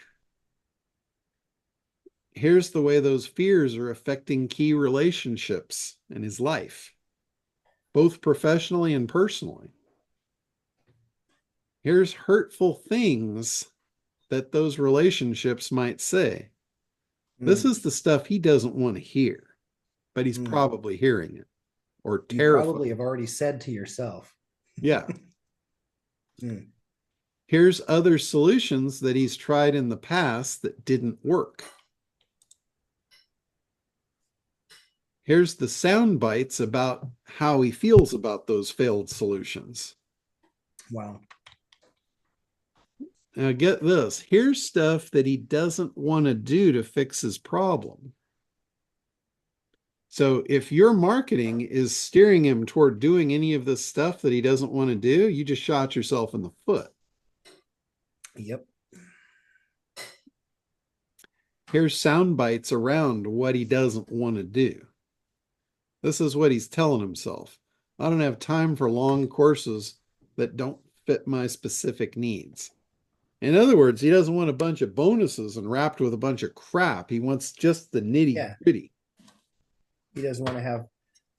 Here's the way those fears are affecting key relationships in his life, both professionally and personally. Here's hurtful things that those relationships might say. This is the stuff he doesn't want to hear, but he's probably hearing it or terrified. You probably have already said to yourself. Yeah. Here's other solutions that he's tried in the past that didn't work. Here's the sound bites about how he feels about those failed solutions. Wow. Now get this. Here's stuff that he doesn't want to do to fix his problem. So if your marketing is steering him toward doing any of this stuff that he doesn't want to do, you just shot yourself in the foot. Yep. Here's sound bites around what he doesn't want to do. This is what he's telling himself. I don't have time for long courses that don't fit my specific needs. In other words, he doesn't want a bunch of bonuses and wrapped with a bunch of crap. He wants just the nitty gritty. He doesn't want to have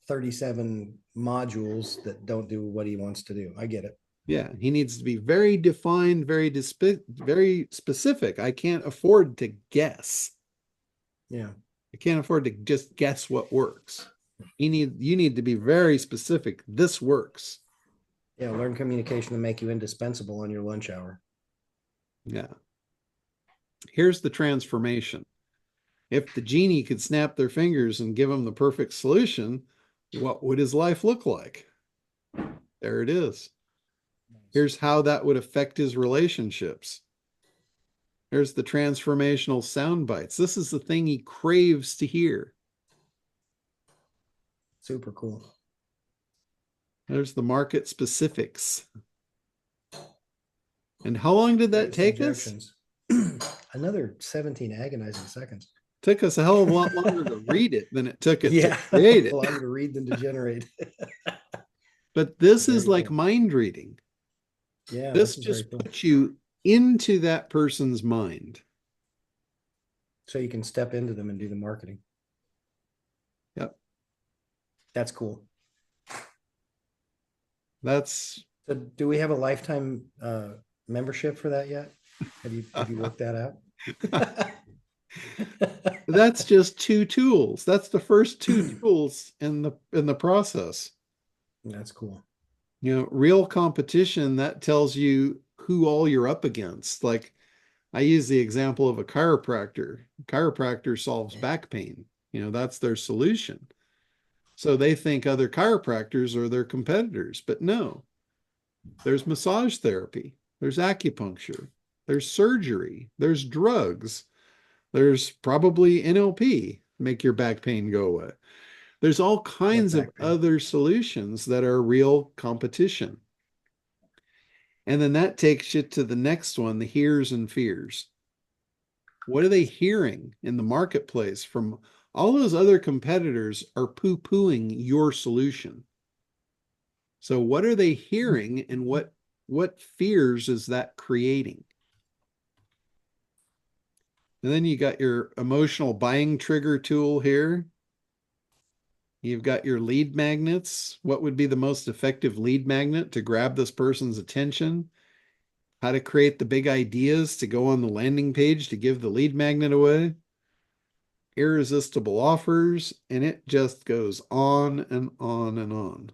37 modules that don't do what he wants to do. I get it. Yeah, he needs to be very defined, very specific. I can't afford to guess. Yeah. I can't afford to just guess what works. You need to be very specific. This works. Yeah, learn communication to make you indispensable on your lunch hour. Yeah. Here's the transformation. If the genie could snap their fingers and give him the perfect solution, what would his life look like? There it is. Here's how that would affect his relationships. There's the transformational sound bites. This is the thing he craves to hear. Super cool. There's the market specifics. And how long did that take us? Another 17 agonizing seconds. Took us a hell of a lot longer to read it than it took it Yeah, to create it. longer to read than to generate. But this Very is like cool. mind reading. Yeah, This is very just cool. puts you into that person's mind. So you can step into them and do the marketing. Yep. That's cool. That's So do we have a lifetime membership for that yet? Have you worked that out? that's just 2 tools. That's the first 2 tools in the process. That's cool. You know, real competition, that tells you who all you're up against. Like I use the example of a chiropractor. Chiropractor solves back pain. You know, that's their solution. So they think other chiropractors are their competitors, but no. There's massage therapy, there's acupuncture, there's surgery, there's drugs, there's probably NLP, make your back pain go away. There's all kinds of other solutions that are real competition. And then that takes you to the next one, the hears and fears. What are they hearing in the marketplace from all those other competitors are poo-pooing your solution? So what are they hearing and what fears is that creating? And then you got your emotional buying trigger tool here. You've got your lead magnets. What would be the most effective lead magnet to grab this person's attention? How to create the big ideas to go on the landing page to give the lead magnet away. Irresistible offers, and it just goes on and on and on.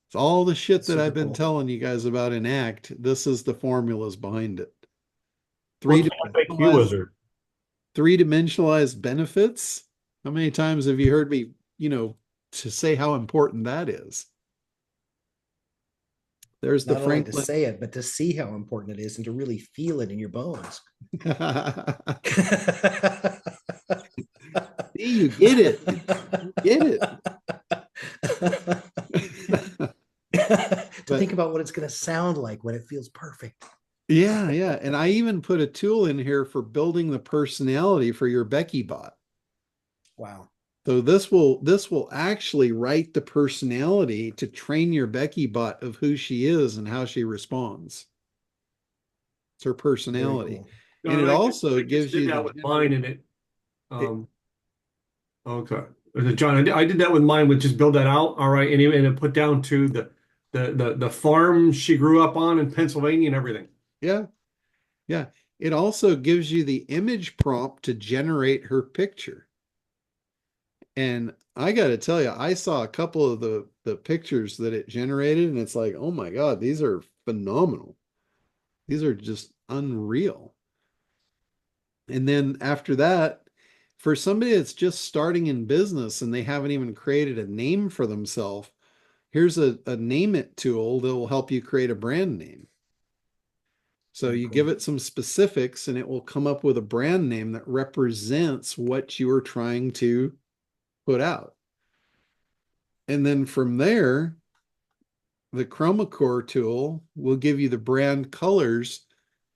It's all the shit that I've been telling you guys about in ACT. This is the formulas behind it. Three-dimensionalized benefits. How many times have you heard me, to say how important that is? There's the Not only to Franklin. say it, but to see how important it is and to really feel it in your bones. See, you get it. You get it. To think about what it's going to sound like when it feels perfect. Yeah, yeah. And I even put a tool in here for building the personality for your Becky bot. Wow. So this will actually write the personality to train your Becky bot of who she is and how she responds. It's her personality. Cool. And it also gives you that with mine in it. Okay. John, I did that with mine with just build that out. All right. And it put down to the farm she grew up on in Pennsylvania and everything. Yeah. Yeah. It also gives you the image prompt to generate her picture. And I got to tell you, I saw a couple of the pictures that it generated, and it's like, oh my God, these are phenomenal. These are just unreal. And then after that, for somebody that's just starting in business and they haven't even created a name for themselves, here's a name it tool that will help you create a brand name. So you give it some specifics and it will come up with a brand name that represents what you are trying to put out. And then from there, the ChromaCore tool will give you the brand colors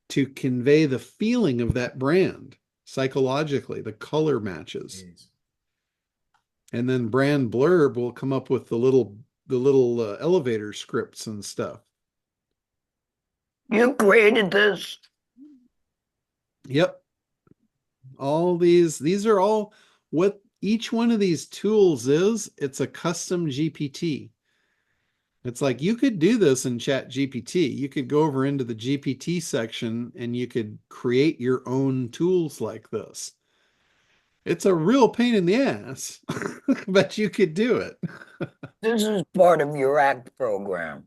to convey the feeling of that brand psychologically, the color matches. And then brand blurb will come up with the little elevator scripts and stuff. You created this? Yep. All these are all what each one of these tools is. It's a custom GPT. It's like you could do this in Chat GPT. You could go over into the GPT section and you could create your own tools like this. It's a real pain in the ass, but you could do it. This is part of your ACT program.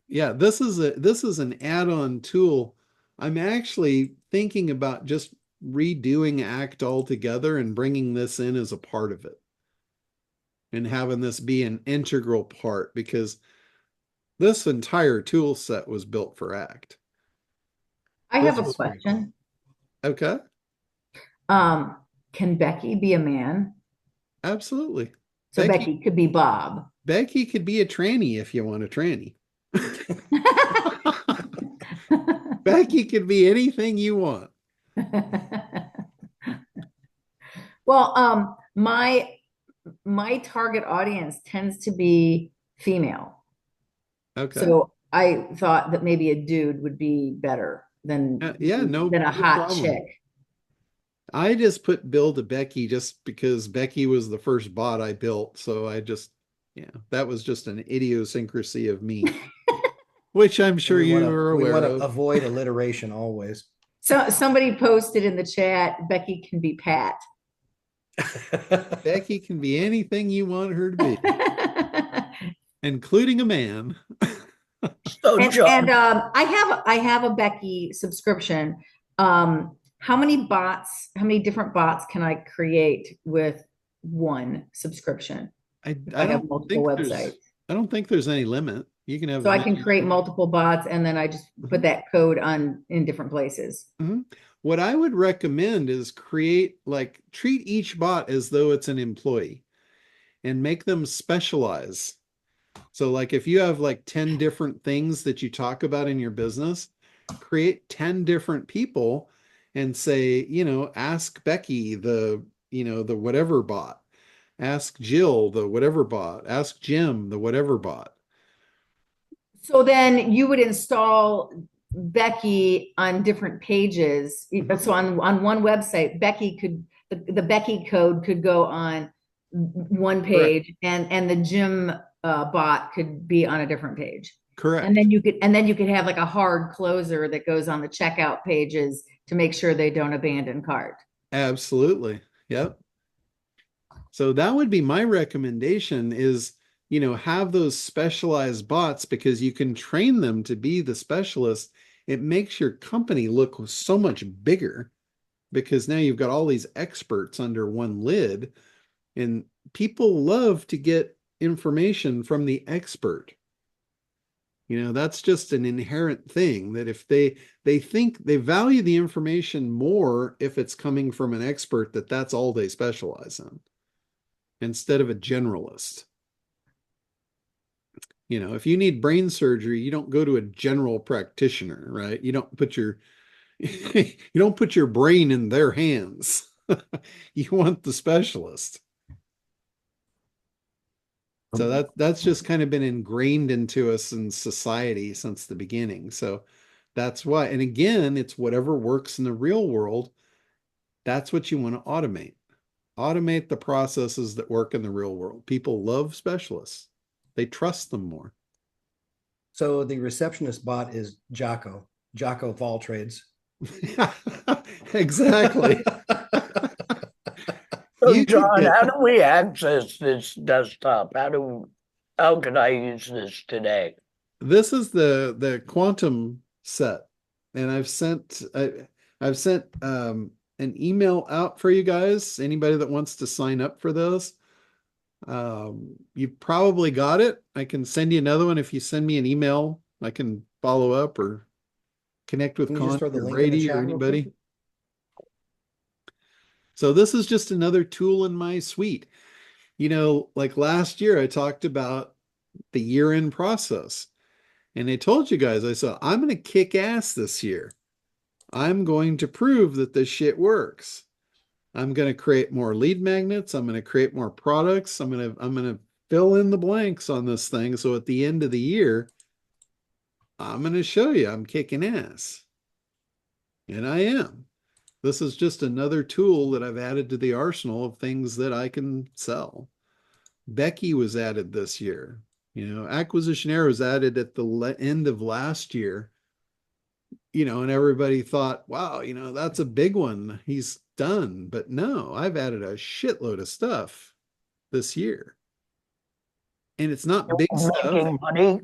Yeah, this is an add-on tool. I'm actually thinking about just redoing ACT altogether and bringing this in as a part of it and having this be an integral part, because this entire tool set was built for ACT. I have a This is pretty question. Okay, Can Becky be a man? absolutely. So Becky, Becky could be Bob. Becky could be a tranny if you want a tranny. Becky could be anything you want. Well, my target audience tends to be female. Okay. So I thought that maybe a dude would be better than no than a hot problem. chick. I just put Bill to Becky just because Becky was the first bot I built. So that was just an idiosyncrasy of me, which I'm sure We you wanna- are we aware want of. to avoid alliteration always. So somebody posted in the chat, Becky can be Pat. Becky can be anything you want her to be, including a man. So, And, John, I have a Becky subscription. How many different bots can I create with one subscription? I I have don't multiple think websites. I don't think there's any limit. You can have So as I can many- create multiple bots and then I just put that code in different places. What I would recommend is treat each bot as though it's an employee and make them specialize. So like if you have like 10 different things that you talk about in your business, create 10 different people and say, ask Becky the whatever bot, ask Jill the whatever bot, ask Jim the whatever bot. So then you would install Becky on different pages. So on one website, the Becky code could go on one page and the Jim bot could be on a different page. Correct. And then you could have like a hard closer that goes on the checkout pages to make sure they don't abandon cart. Absolutely. Yep. So that would be my recommendation is, have those specialized bots because you can train them to be the specialist. It makes your company look so much bigger because now you've got all these experts under one lid, and people love to get information from the expert. That's just an inherent thing that if they think they value the information more if it's coming from an expert, that's all they specialize in instead of a generalist. If you need brain surgery, you don't go to a general practitioner, right? You don't put your brain in their hands. You want the specialist. So that's just kind of been ingrained into us in society since the beginning. So that's why, and again, it's whatever works in the real world. That's what you want to automate. Automate the processes that work in the real world. People love specialists. They trust them more. So the receptionist bot is Jocko of all trades. Exactly. So, John, how do we access this desktop? How can I use this today? This is the quantum set, and I've sent an email out for you guys. Anybody that wants to sign up for this, you probably got it. I can send you another one if you send me an email. I can follow up or connect with Can you just Connie throw the or link in the Brady chat or real anybody. quick? So this is just another tool in my suite. Like last year, I talked about the year-end process. And I told you guys, I said, I'm going to kick ass this year. I'm going to prove that this shit works. I'm going to create more lead magnets. I'm going to create more products. I'm going to fill in the blanks on this thing. So at the end of the year, I'm going to show you I'm kicking ass. And I am. This is just another tool that I've added to the arsenal of things that I can sell. Becky was added this year. Acquisitionaire was added at the end of last year. And everybody thought, wow, that's a big one. He's done. But no, I've added a shitload of stuff this year. And it's not big stuff. Making money?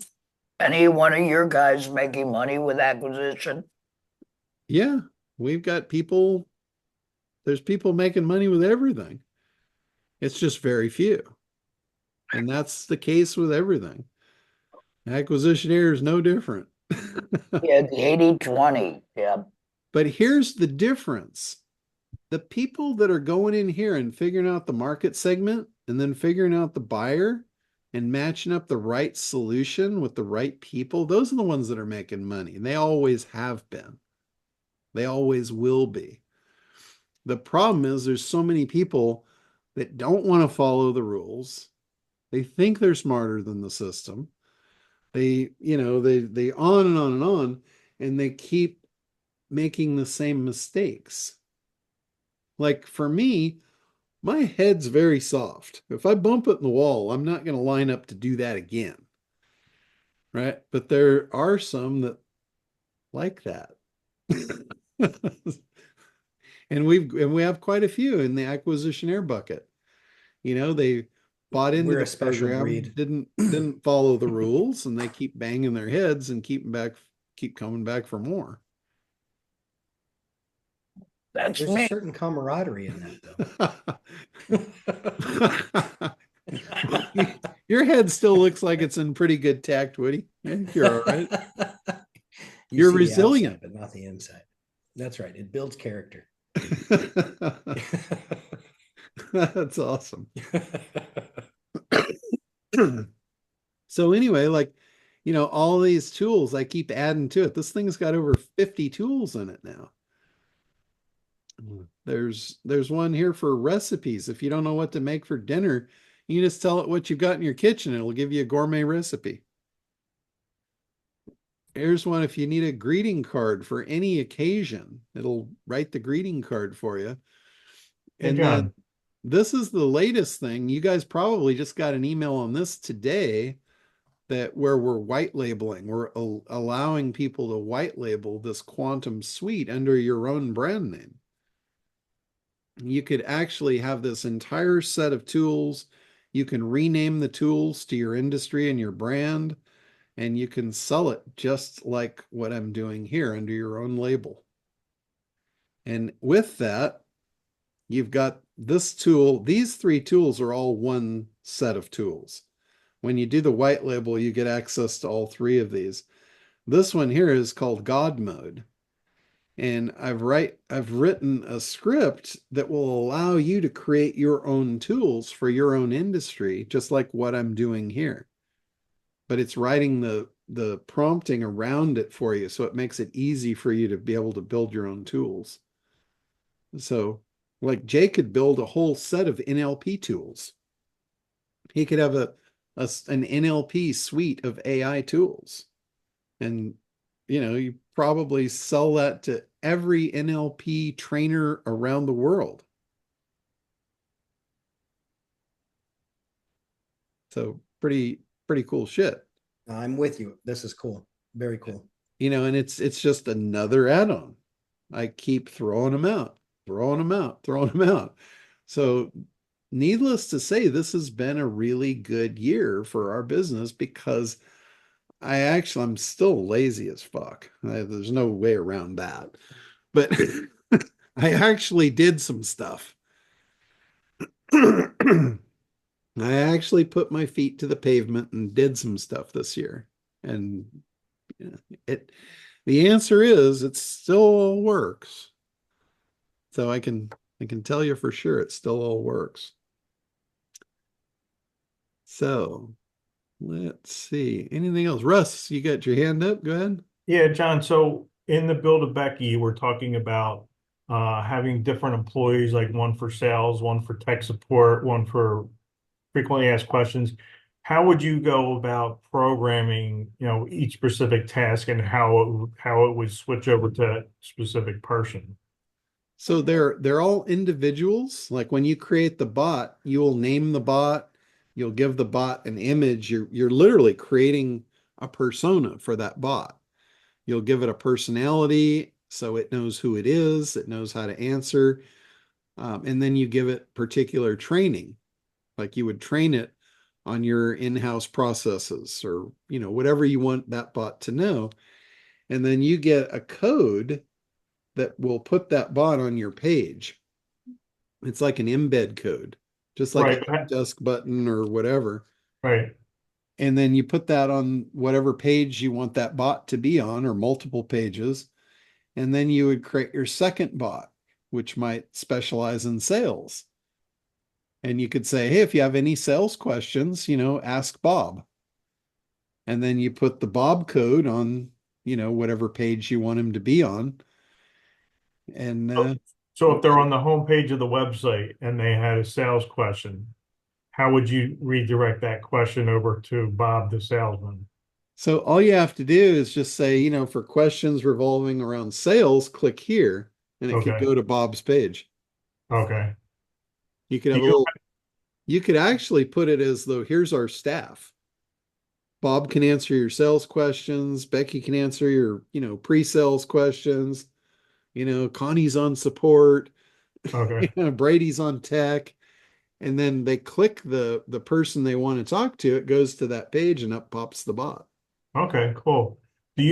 Any one of your guys making money with acquisition? Yeah, we've got people There's people making money with everything. It's just very few. And that's the case with everything. Acquisition is no different. Yeah, the 80/20. Yeah. But here's the difference. The people that are going in here and figuring out the market segment and then figuring out the buyer and matching up the right solution with the right people, those are the ones that are making money. And they always have been. They always will be. The problem is there's so many people that don't want to follow the rules. They think they're smarter than the system. They on and on and on, and they keep making the same mistakes. Like for me, my head's very soft. If I bump it in the wall, I'm not going to line up to do that again. Right? But there are some that like that. And we have quite a few in the acquisitionnaire bucket. They bought into We're the a special program, breed. didn't follow the rules, and they keep banging their heads and keep coming back for more. That's There's a me. certain camaraderie in that, though. Your head still looks like it's in pretty good tact, Woody. I think you're all right. You You're see the resilient. outside, but not the inside. That's right. It builds character. That's awesome. So anyway, all these tools, I keep adding to it. This thing's got over 50 tools in it now. There's one here for recipes. If you don't know what to make for dinner, you just tell it what you've got in your kitchen. It'll give you a gourmet recipe. Here's one if you need a greeting card for any occasion. It'll write the greeting card for you. Hey, And John. this is the latest thing. You guys probably just got an email on this today where we're white labeling. We're allowing people to white label this quantum suite under your own brand name. You could actually have this entire set of tools. You can rename the tools to your industry and your brand, and you can sell it just like what I'm doing here under your own label. And with that, you've got this tool. These 3 tools are all one set of tools. When you do the white label, you get access to all 3 of these. This one here is called God Mode. And I've written a script that will allow you to create your own tools for your own industry, just like what I'm doing here. But it's writing the prompting around it for you, so it makes it easy for you to be able to build your own tools. So, like Jay could build a whole set of NLP tools. He could have an NLP suite of AI tools. And you probably sell that to every NLP trainer around the world. So pretty cool shit. I'm with you. This is cool. Very cool. And it's just another add-on. I keep throwing them out. So needless to say, this has been a really good year for our business because I'm still lazy as fuck. There's no way around that. But I actually did some stuff. I actually put my feet to the pavement and did some stuff this year. And the answer is it still all works. So I can tell you for sure it still all works. So let's see. Anything else? Russ, you got your hand up? Go ahead. Yeah, John. So in the Build a Becky, we're talking about having different employees, like one for sales, one for tech support, one for frequently asked questions. How would you go about programming, each specific task and how it would switch over to a specific person? So they're all individuals. Like when you create the bot, you'll name the bot, you'll give the bot an image. You're literally creating a persona for that bot. You'll give it a personality so it knows who it is, it knows how to answer. And then you give it particular training. Like you would train it on your in-house processes or whatever you want that bot to know. And then you get a code that will put that bot on your page. It's like an embed code, just like a Right, help desk button or whatever. right. And then you put that on whatever page you want that bot to be on, or multiple pages. And then you would create your second bot, which might specialize in sales. And you could say, hey, if you have any sales questions, ask Bob. And then you put the Bob code on, whatever page you want him to be on. And So if they're on the homepage of the website and they had a sales question, how would you redirect that question over to Bob the salesman? so all you have to do is just say, for questions revolving around sales, click here, and it could Okay, go to Bob's page. okay. You could Do have a you, little, you could actually put it as though here's our staff. Bob can answer your sales questions. Becky can answer your, pre-sales questions. Connie's on support. okay, Brady's on tech. And then they click the person they want to talk to. It goes to that page and up pops the bot. okay, cool. Have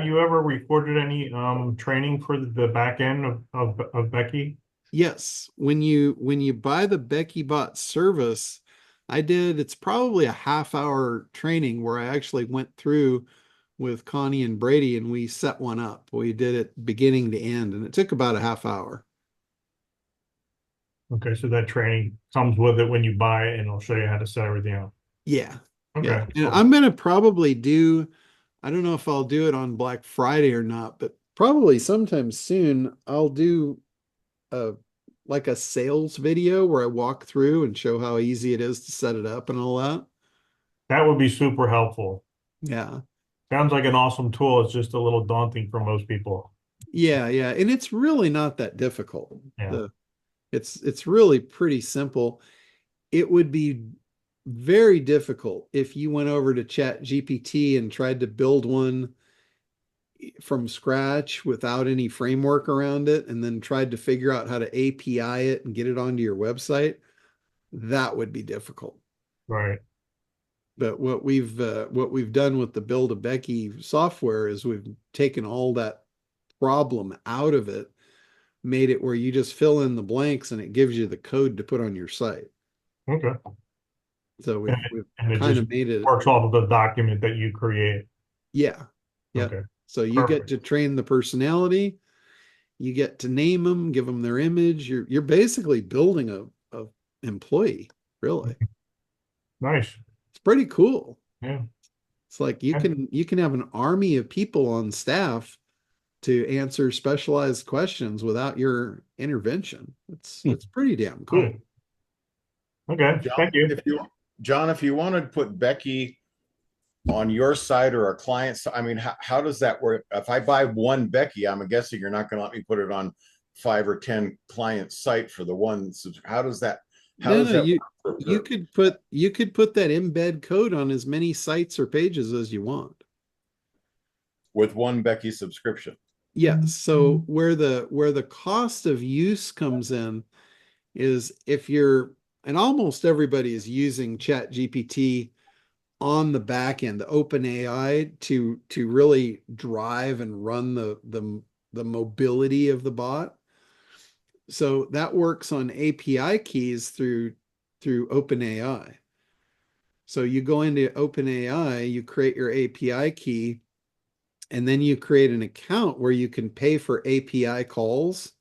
you ever recorded any training for the back end of Becky? Yes, when you buy the Becky Bot service, it's probably a half-hour training where I actually went through with Connie and Brady and we set one up. We did it beginning to end and it took about a half hour. Okay, so that training comes with it when you buy it and it'll show you how to set everything up. Yeah. Yeah. Okay, And cool. I'm gonna probably I don't know if I'll do it on Black Friday or not, but probably sometime soon I'll do a like a sales video where I walk through and show how easy it is to set it up and all that. That would be super helpful. Yeah. Sounds like an awesome tool. It's just a little daunting for most people. Yeah, yeah. And it's really not that difficult. Yeah. It's really pretty simple. It would be very difficult if you went over to Chat GPT and tried to build one from scratch without any framework around it and then tried to figure out how to API it and get it onto your website. That would be difficult. Right. But what we've done with the Build a Becky software is we've taken all that problem out of it, made it where you just fill in the blanks and it gives you the code to put on your site. Okay. So we've And it kind just of made it. works off of the document that you create. Yeah. Yeah. Okay. So you get Perfect. to train the personality, you get to name them, give them their image. You're basically building a employee, really. Nice. It's pretty cool. Yeah. It's like you can have an army of people on staff to answer specialized questions without your intervention. It's pretty damn cool. Right. Okay. John, Thank you. if you wanted to put Becky on your site or a client's, I mean, how does that work? If I buy one Becky, I'm guessing you're not going to let me put it on 5 or 10 client site for the one. How does that? How No, does no, that you work? you could put that embed code on as many sites or pages as you want. With one Becky subscription? Yes. So where the cost of use comes in is if you're, and almost everybody is using Chat GPT on the back end, the open AI to really drive and run the mobility of the bot. So that works on API keys through OpenAI. So you go into OpenAI, you create your API key, and then you create an account where you can pay for API calls.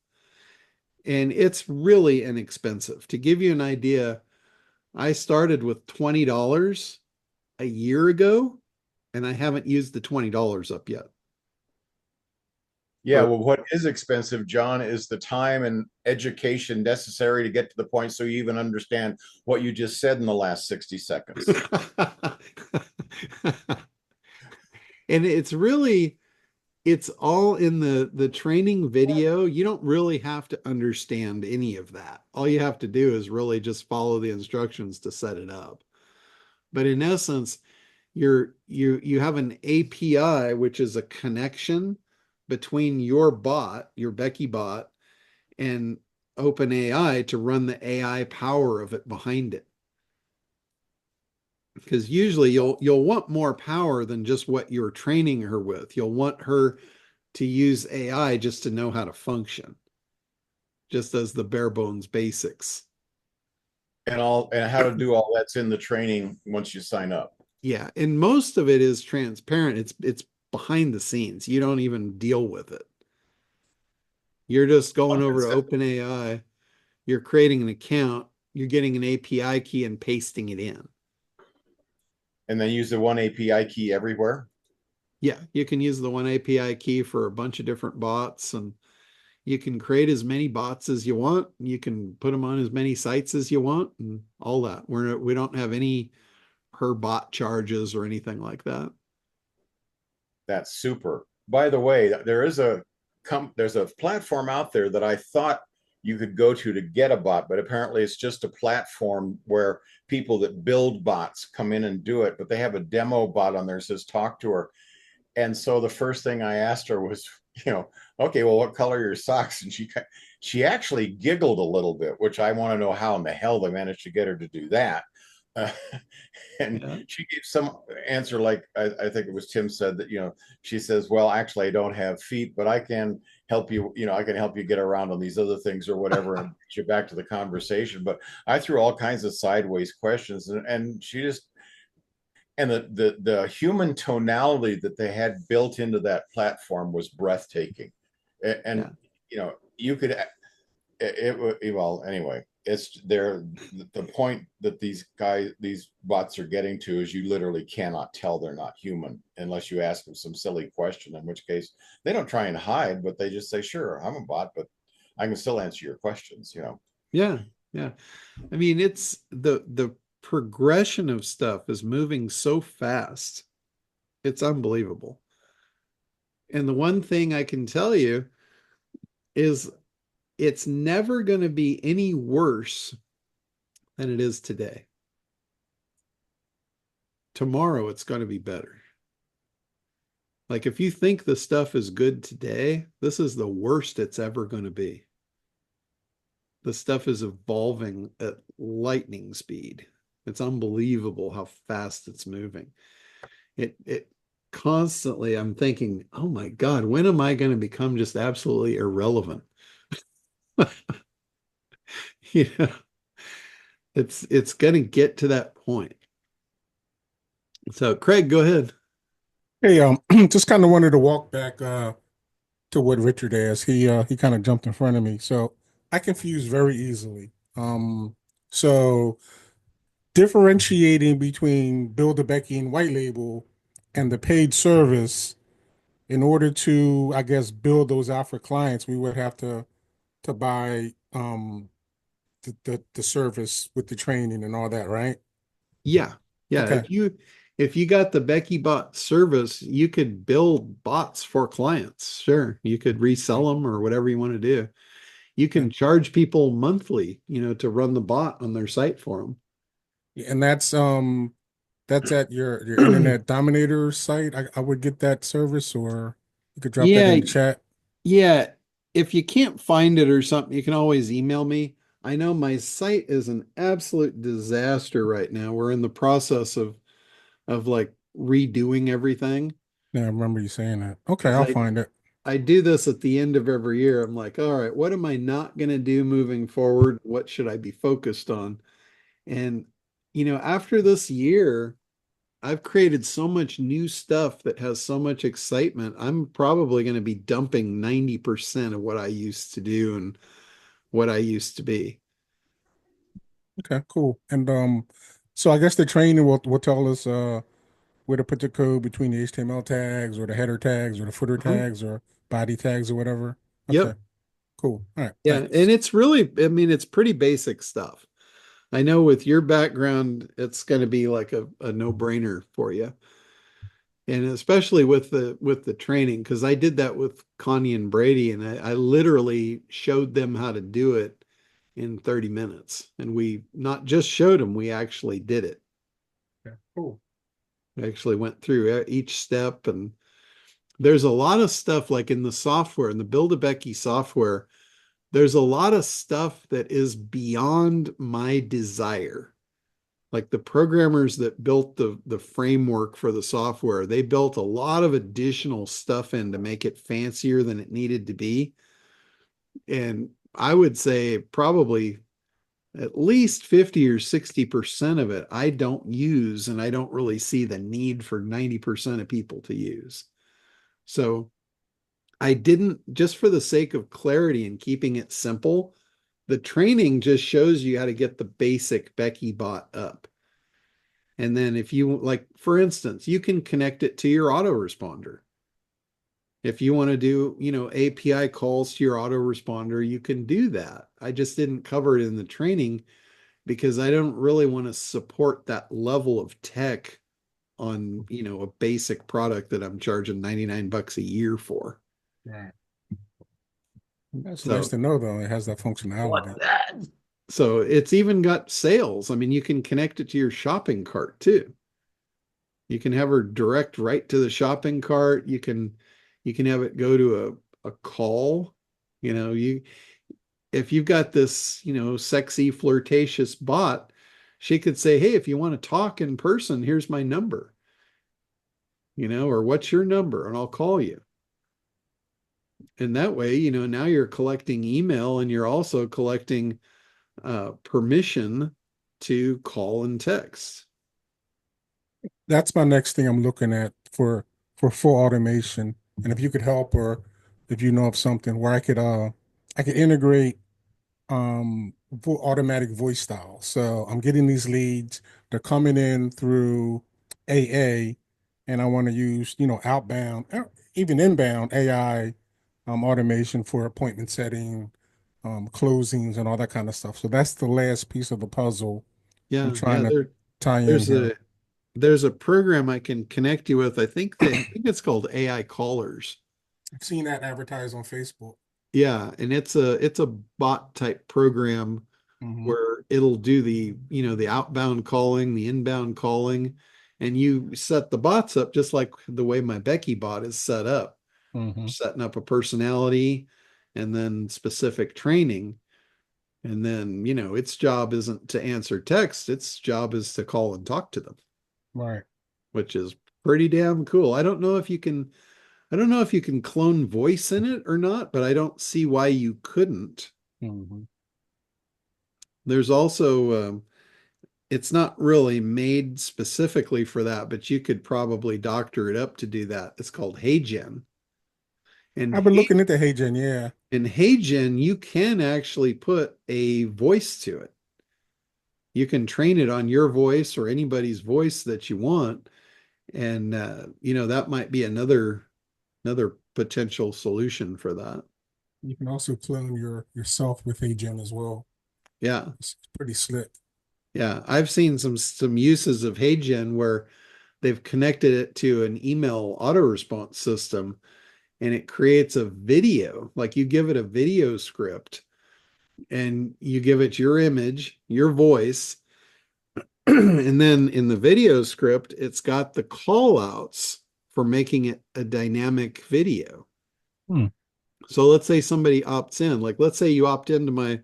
And it's really inexpensive. To give you an idea, I started with $20 a year ago, and I haven't used the $20 up yet. Yeah, well, what is expensive, John, is the time and education necessary to get to the point so you even understand what you just said in the last 60 seconds. And it's all in the training video. You don't really have to understand any of that. All you have to do is really just follow the instructions to set it up. But in essence, you have an API, which is a connection between your bot, your Becky bot, and OpenAI to run the AI power of it behind it. Because usually you'll want more power than just what you're training her with. You'll want her to use AI just to know how to function. just as the bare bones basics. And how to do all that's in the training once you sign up. Yeah, and most of it is transparent. It's behind the scenes. You don't even deal with it. You're just going over to OpenAI, you're creating an account, you're getting an API key and pasting it in. And then use the one API key everywhere. Yeah, you can use the one API key for a bunch of different bots, and you can create as many bots as you want. You can put them on as many sites as you want and all that. We don't have any per bot charges or anything like that. That's super. By the way, there's a platform out there that I thought you could go to get a bot, but apparently it's just a platform where people that build bots come in and do it, but they have a demo bot on there that says talk to her. And so the first thing I asked her was, okay, well, what color are your socks? And she actually giggled a little bit, which I want to know how in the hell they managed to get her to do that. And she gave some answer like I think it was Tim said that, she says, well, actually I don't have feet, but I can help you, I can help you get around on these other things or whatever and get you back to the conversation. But I threw all kinds of sideways questions and she just, and the human tonality that they had built into that platform was breathtaking. And you could well, anyway, it's there. The point that these bots are getting to is you literally cannot tell they're not human unless you ask them some silly question, in which case they don't try and hide, but they just say, sure, I'm a bot, but I can still answer your questions, Yeah. I mean, it's the progression of stuff is moving so fast. It's unbelievable. And the one thing I can tell you is it's never going to be any worse than it is today. Tomorrow, it's going to be better. Like if you think the stuff is good today, this is the worst it's ever going to be. The stuff is evolving at lightning speed. It's unbelievable how fast it's moving. It constantly, I'm thinking, oh my God, when am I going to become just absolutely irrelevant? It's going to get to that point. So, Craig, go ahead. Hey, just kind of wanted to walk back to what Richard asked. He kind of jumped in front of me, so I confuse very easily. So differentiating between Build a Becky and white label and the paid service, in order to, I guess, build those out for clients, we would have to buy the service with the training and all that, right? Yeah. Okay. If you got the Becky bot service, you could build bots for clients. Sure. You could resell them or whatever you want to do. You can charge people monthly, to run the bot on their site for them. And that's at your internet dominator site. I would get that service, or you could drop that in the chat. Yeah. If you can't find it or something, you can always email me. I know my site is an absolute disaster right now. We're in the process of like redoing everything. Yeah, I remember you saying that. Okay, I'll find it. I do this at the end of every year. I'm like, all right, what am I not going to do moving forward? What should I be focused on? And, after this year, I've created so much new stuff that has so much excitement. I'm probably going to be dumping 90% of what I used to do and what I used to be. Okay, cool. And so I guess the training will tell us where to put the code between the HTML tags or the header tags or the footer tags or body tags or whatever. Okay. Yep. Cool. All right. Yeah. Thanks. And it's really, I mean, it's pretty basic stuff. I know with your background, it's going to be like a no-brainer for you. And especially with the training, because I did that with Connie and Brady, and I literally showed them how to do it in 30 minutes. And we not just showed them, we actually did it. Okay, cool. We actually went through each step, and there's a lot of stuff like in the software, in the Build-A-Becky software, there's a lot of stuff that is beyond my desire. Like the programmers that built the framework for the software, they built a lot of additional stuff in to make it fancier than it needed to be. And I would say probably at least 50 or 60% of it I don't use, and I don't really see the need for 90% of people to use. So I didn't, just for the sake of clarity and keeping it simple, the training just shows you how to get the basic Becky bot up. And then if you like, for instance, you can connect it to your autoresponder. If you want to do, API calls to your autoresponder, you can do that. I just didn't cover it in the training because I don't really want to support that level of tech on, a basic product that I'm charging 99 bucks a year for. Right. That's So- nice to know, though. It has that functionality. What that? So it's even got sales. I mean, you can connect it to your shopping cart too. You can have her direct right to the shopping cart. You can have it go to a call. If you've got this, sexy flirtatious bot, she could say, "Hey, if you want to talk in person, here's my number." Or "What's your number?" and I'll call you. And that way, now you're collecting email and you're also collecting permission to call and text. That's my next thing I'm looking at for full automation. And if you could help, or if you know of something where I could integrate automatic voice style. So I'm getting these leads, they're coming in through AA, and I want to use, outbound, even inbound AI automation for appointment setting, closings, and all that kind of stuff. So that's the last piece of the puzzle I'm trying to tie in there's here. there's a program I can connect you with. I think it's called AI Callers. I've seen that advertised on Facebook. Yeah, and it's a bot type program Mhm. where it'll do the outbound calling, the inbound calling, and you set the bots up just like the way my Becky bot is set up. Mhm. Setting up a personality and then specific training. And then, its job isn't to answer text, its job is to call and talk to them, Right. which is pretty damn cool. I don't know if you can clone voice in it or not, but I don't see why you couldn't. Mhm. There's also it's not really made specifically for that, but you could probably doctor it up to do that. It's called HeyGen. And I've been looking into HeyGen, yeah. in HeyGen, you can actually put a voice to it. You can train it on your voice or anybody's voice that you want. And that might be another potential solution for that. You can also clone yourself with HeyGen as well. Yeah. It's pretty slick. Yeah. I've seen some uses of HeyGen where they've connected it to an email auto-response system and it creates a video. Like you give it a video script and you give it your image, your voice, and then in the video script, it's got the call outs for making it a dynamic video. Hmm. So let's say somebody opts in, like let's say you opt into my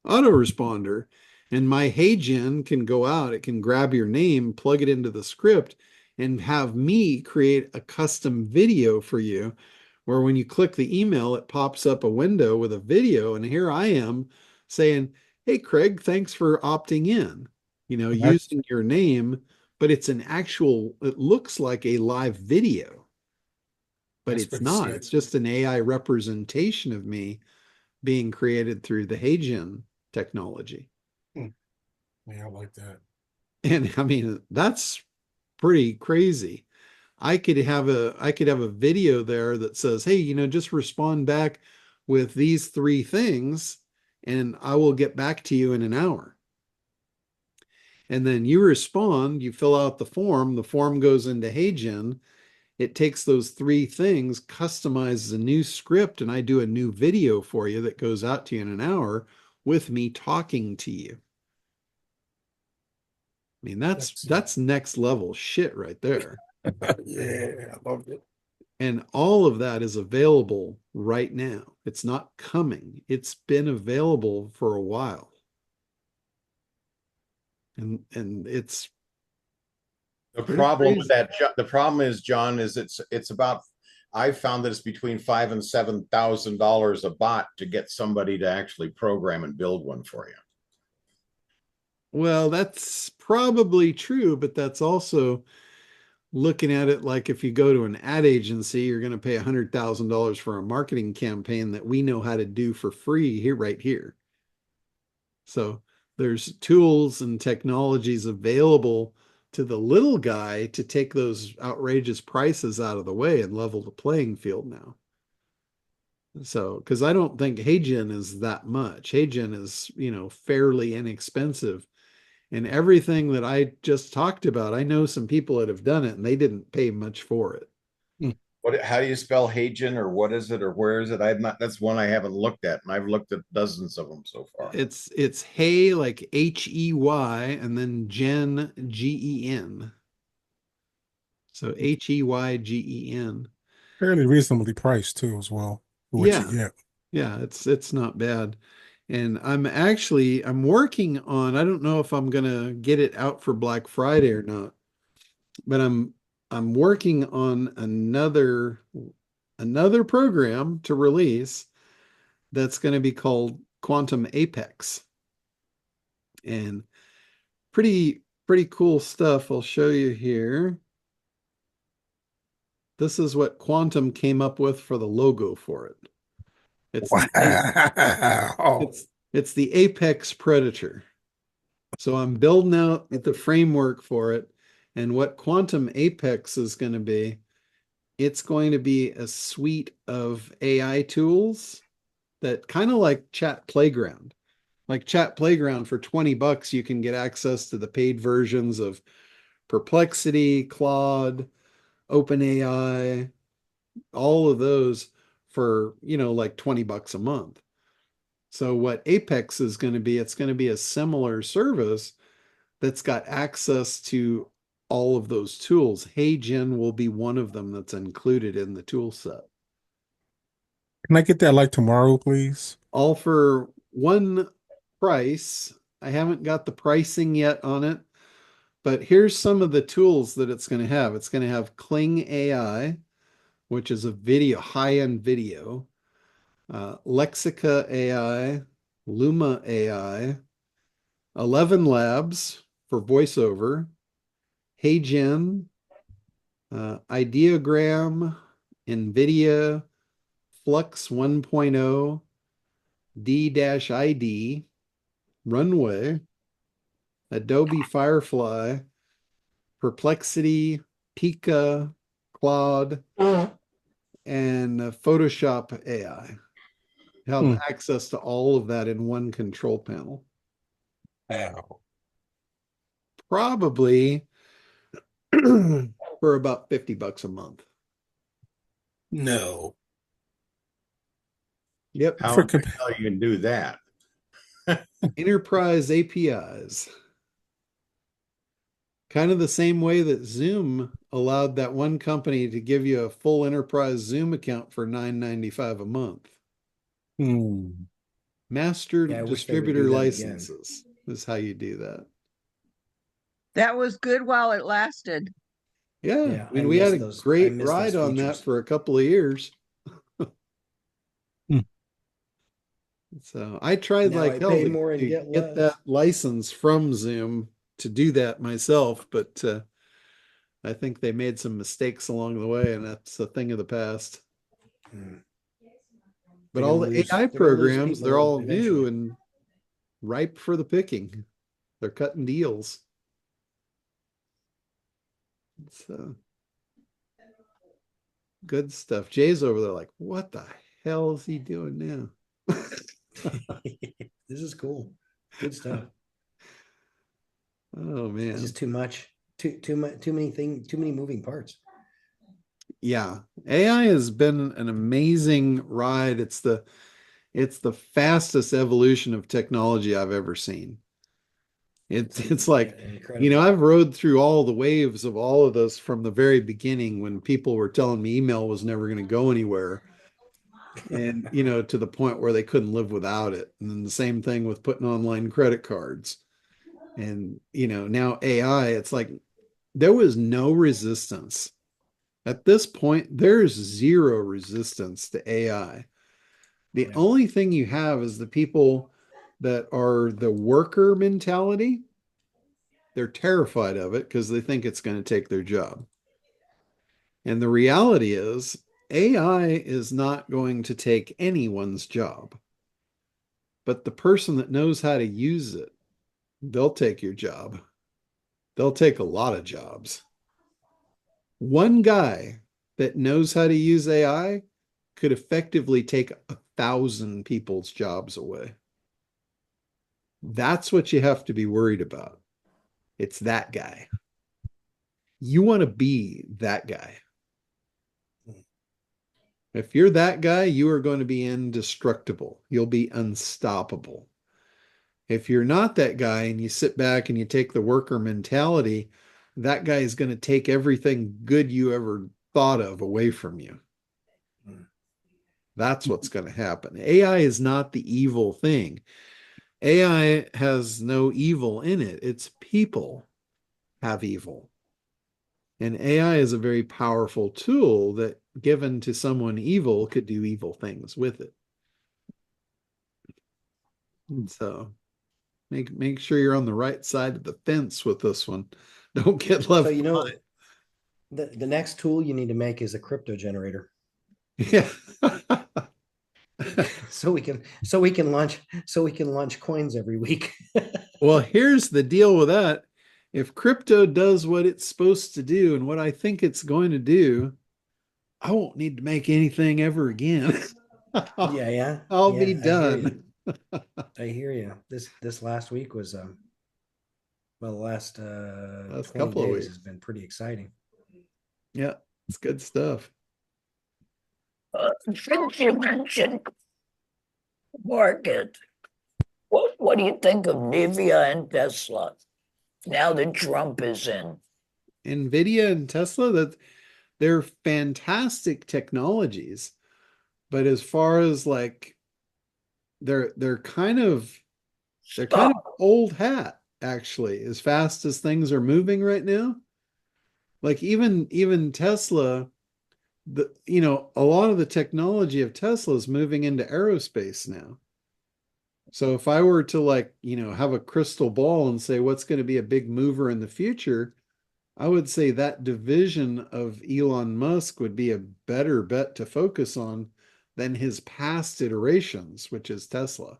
autoresponder and my HeyGen can go out, it can grab your name, plug it into the script, and have me create a custom video for you where when you click the email, it pops up a window with a video. And here I am saying, "Hey, Craig, thanks for opting in," using your name, but it looks like a live video, but That's it's pretty not. slick. It's just an AI representation of me being created through the HeyGen technology. Yeah, I like that. And I mean, that's pretty crazy. I could have a video there that says, "Hey, just respond back with these 3 things and I will get back to you in an hour." And then you respond, you fill out the form goes into HeyGen, it takes those 3 things, customizes a new script, and I do a new video for you that goes out to you in an hour with me talking to you. I mean, that's next level shit right there. Yeah, I loved it. And all of that is available right now. It's not coming. It's been available for a while. And it's The pretty problem with crazy. that, the problem is, John, is it's about I've found that it's between $5,000 and $7,000 a bot to get somebody to actually program and build one for you. Well, that's probably true, but that's also looking at it like if you go to an ad agency, you're going to pay $100,000 for a marketing campaign that we know how to do for free here, right here. So there's tools and technologies available to the little guy to take those outrageous prices out of the way and level the playing field now. So, because I don't think HeyGen is that much. HeyGen is, fairly inexpensive. And everything that I just talked about, I know some people that have done it and they didn't pay much for it. How do you spell HeyGen, or what is it, or where is it? That's one I haven't looked at, and I've looked at dozens of them so far. It's Hey, like HEY, and then Gen, GEN. So HEYGEN. Fairly reasonably priced too, as well, for what you get. Yeah, it's not bad. And I'm working on, I don't know if I'm gonna get it out for Black Friday or not, but I'm working on another program to release that's going to be called Quantum Apex. And pretty cool stuff. I'll show you here. This is what Quantum came up with for the logo for it. Wow. It's the Apex Predator. So I'm building out the framework for it. And what Quantum Apex is going to be, it's going to be a suite of AI tools that kind of like Chat Playground. Like Chat Playground, for $20, you can get access to the paid versions of Perplexity, Claude, OpenAI, all of those for, like $20 a month. So what Apex is going to be, it's going to be a similar service that's got access to all of those tools. HeyGen will be one of them that's included in the tool set. Can I get that like tomorrow, please? All for one price. I haven't got the pricing yet on it, but here's some of the tools that it's going to have. It's going to have Kling AI, which is a high-end video, Lexica AI, Luma AI, 11 Labs for voiceover, HeyGen, Ideogram, NVIDIA, Flux 1.0, D-ID, Runway, Adobe Firefly, Perplexity, Pika, Claude, and Photoshop AI. Have access to all of that in one control panel. Wow. Probably for about $50 a month. No. Yep. How the hell you can do that? Enterprise APIs. Kind of the same way that Zoom allowed that one company to give you a full enterprise Zoom account for $9.95 a month. Master Yeah, I wish they would distributor do that again. licenses is how you do that. That was good while it lasted. Yeah, I mean, I we had a miss great those ride on that features. for a couple of years. So I tried Now like I hell pay to, more and to get get less. that license from Zoom to do that myself, but I think they made some mistakes along the way, and that's a thing of the past. Mm. But They're all gonna the lose- AI they're gonna lose programs, they're people all eventually. new and ripe for the picking. They're cutting deals. So good stuff. Jay's over there like, what the hell is he doing now? This is cool. Good stuff. Oh It's man. just too much. Too much. Too many things. Too many moving parts. Yeah. AI has been an amazing ride. It's the fastest evolution of technology I've ever seen. It's like, Incredible. I've rode through all the waves of all of this from the very beginning when people were telling me email was never going to go anywhere. And, to the point where they couldn't live without it. And then the same thing with putting online credit cards. And, now AI, it's like there was no resistance At this point, there's zero resistance to AI. The Yeah. only thing you have is the people that are the worker mentality. They're terrified of it because they think it's going to take their job. And the reality is, AI is not going to take anyone's job. But the person that knows how to use it, they'll take your job. They'll take a lot of jobs. One guy that knows how to use AI could effectively take 1,000 people's jobs away. That's what you have to be worried about. It's that guy. You want to be that guy. If you're that guy, you are going to be indestructible. You'll be unstoppable. If you're not that guy and you sit back and you take the worker mentality, that guy is going to take everything good you ever thought of away from you. That's what's going to happen. AI is not the evil thing. AI has no evil in it. It's people have evil. And AI is a very powerful tool that, given to someone evil, could do evil things with it. And so make sure you're on the right side of the fence with this one. Don't get left So, you know, behind. the next tool you need to make is a crypto generator. Yeah. So we can launch coins every week. Well, here's the deal with that. If crypto does what it's supposed to do and what I think it's going to do, I won't need to make anything ever again. Yeah. I'll Yeah, be done. I hear you. This last week was well, the last Last 20 couple of days weeks. has been pretty exciting. Yeah, it's good stuff. Since you mentioned market, what do you think of Nvidia and Tesla now that Trump is in? Nvidia and Tesla, that they're fantastic technologies, but as far as like they're kind of Stop. old hat actually, as fast as things are moving right now. Like even Tesla, a lot of the technology of Tesla is moving into aerospace now. So if I were to have a crystal ball and say what's going to be a big mover in the future, I would say that division of Elon Musk would be a better bet to focus on than his past iterations, which is Tesla.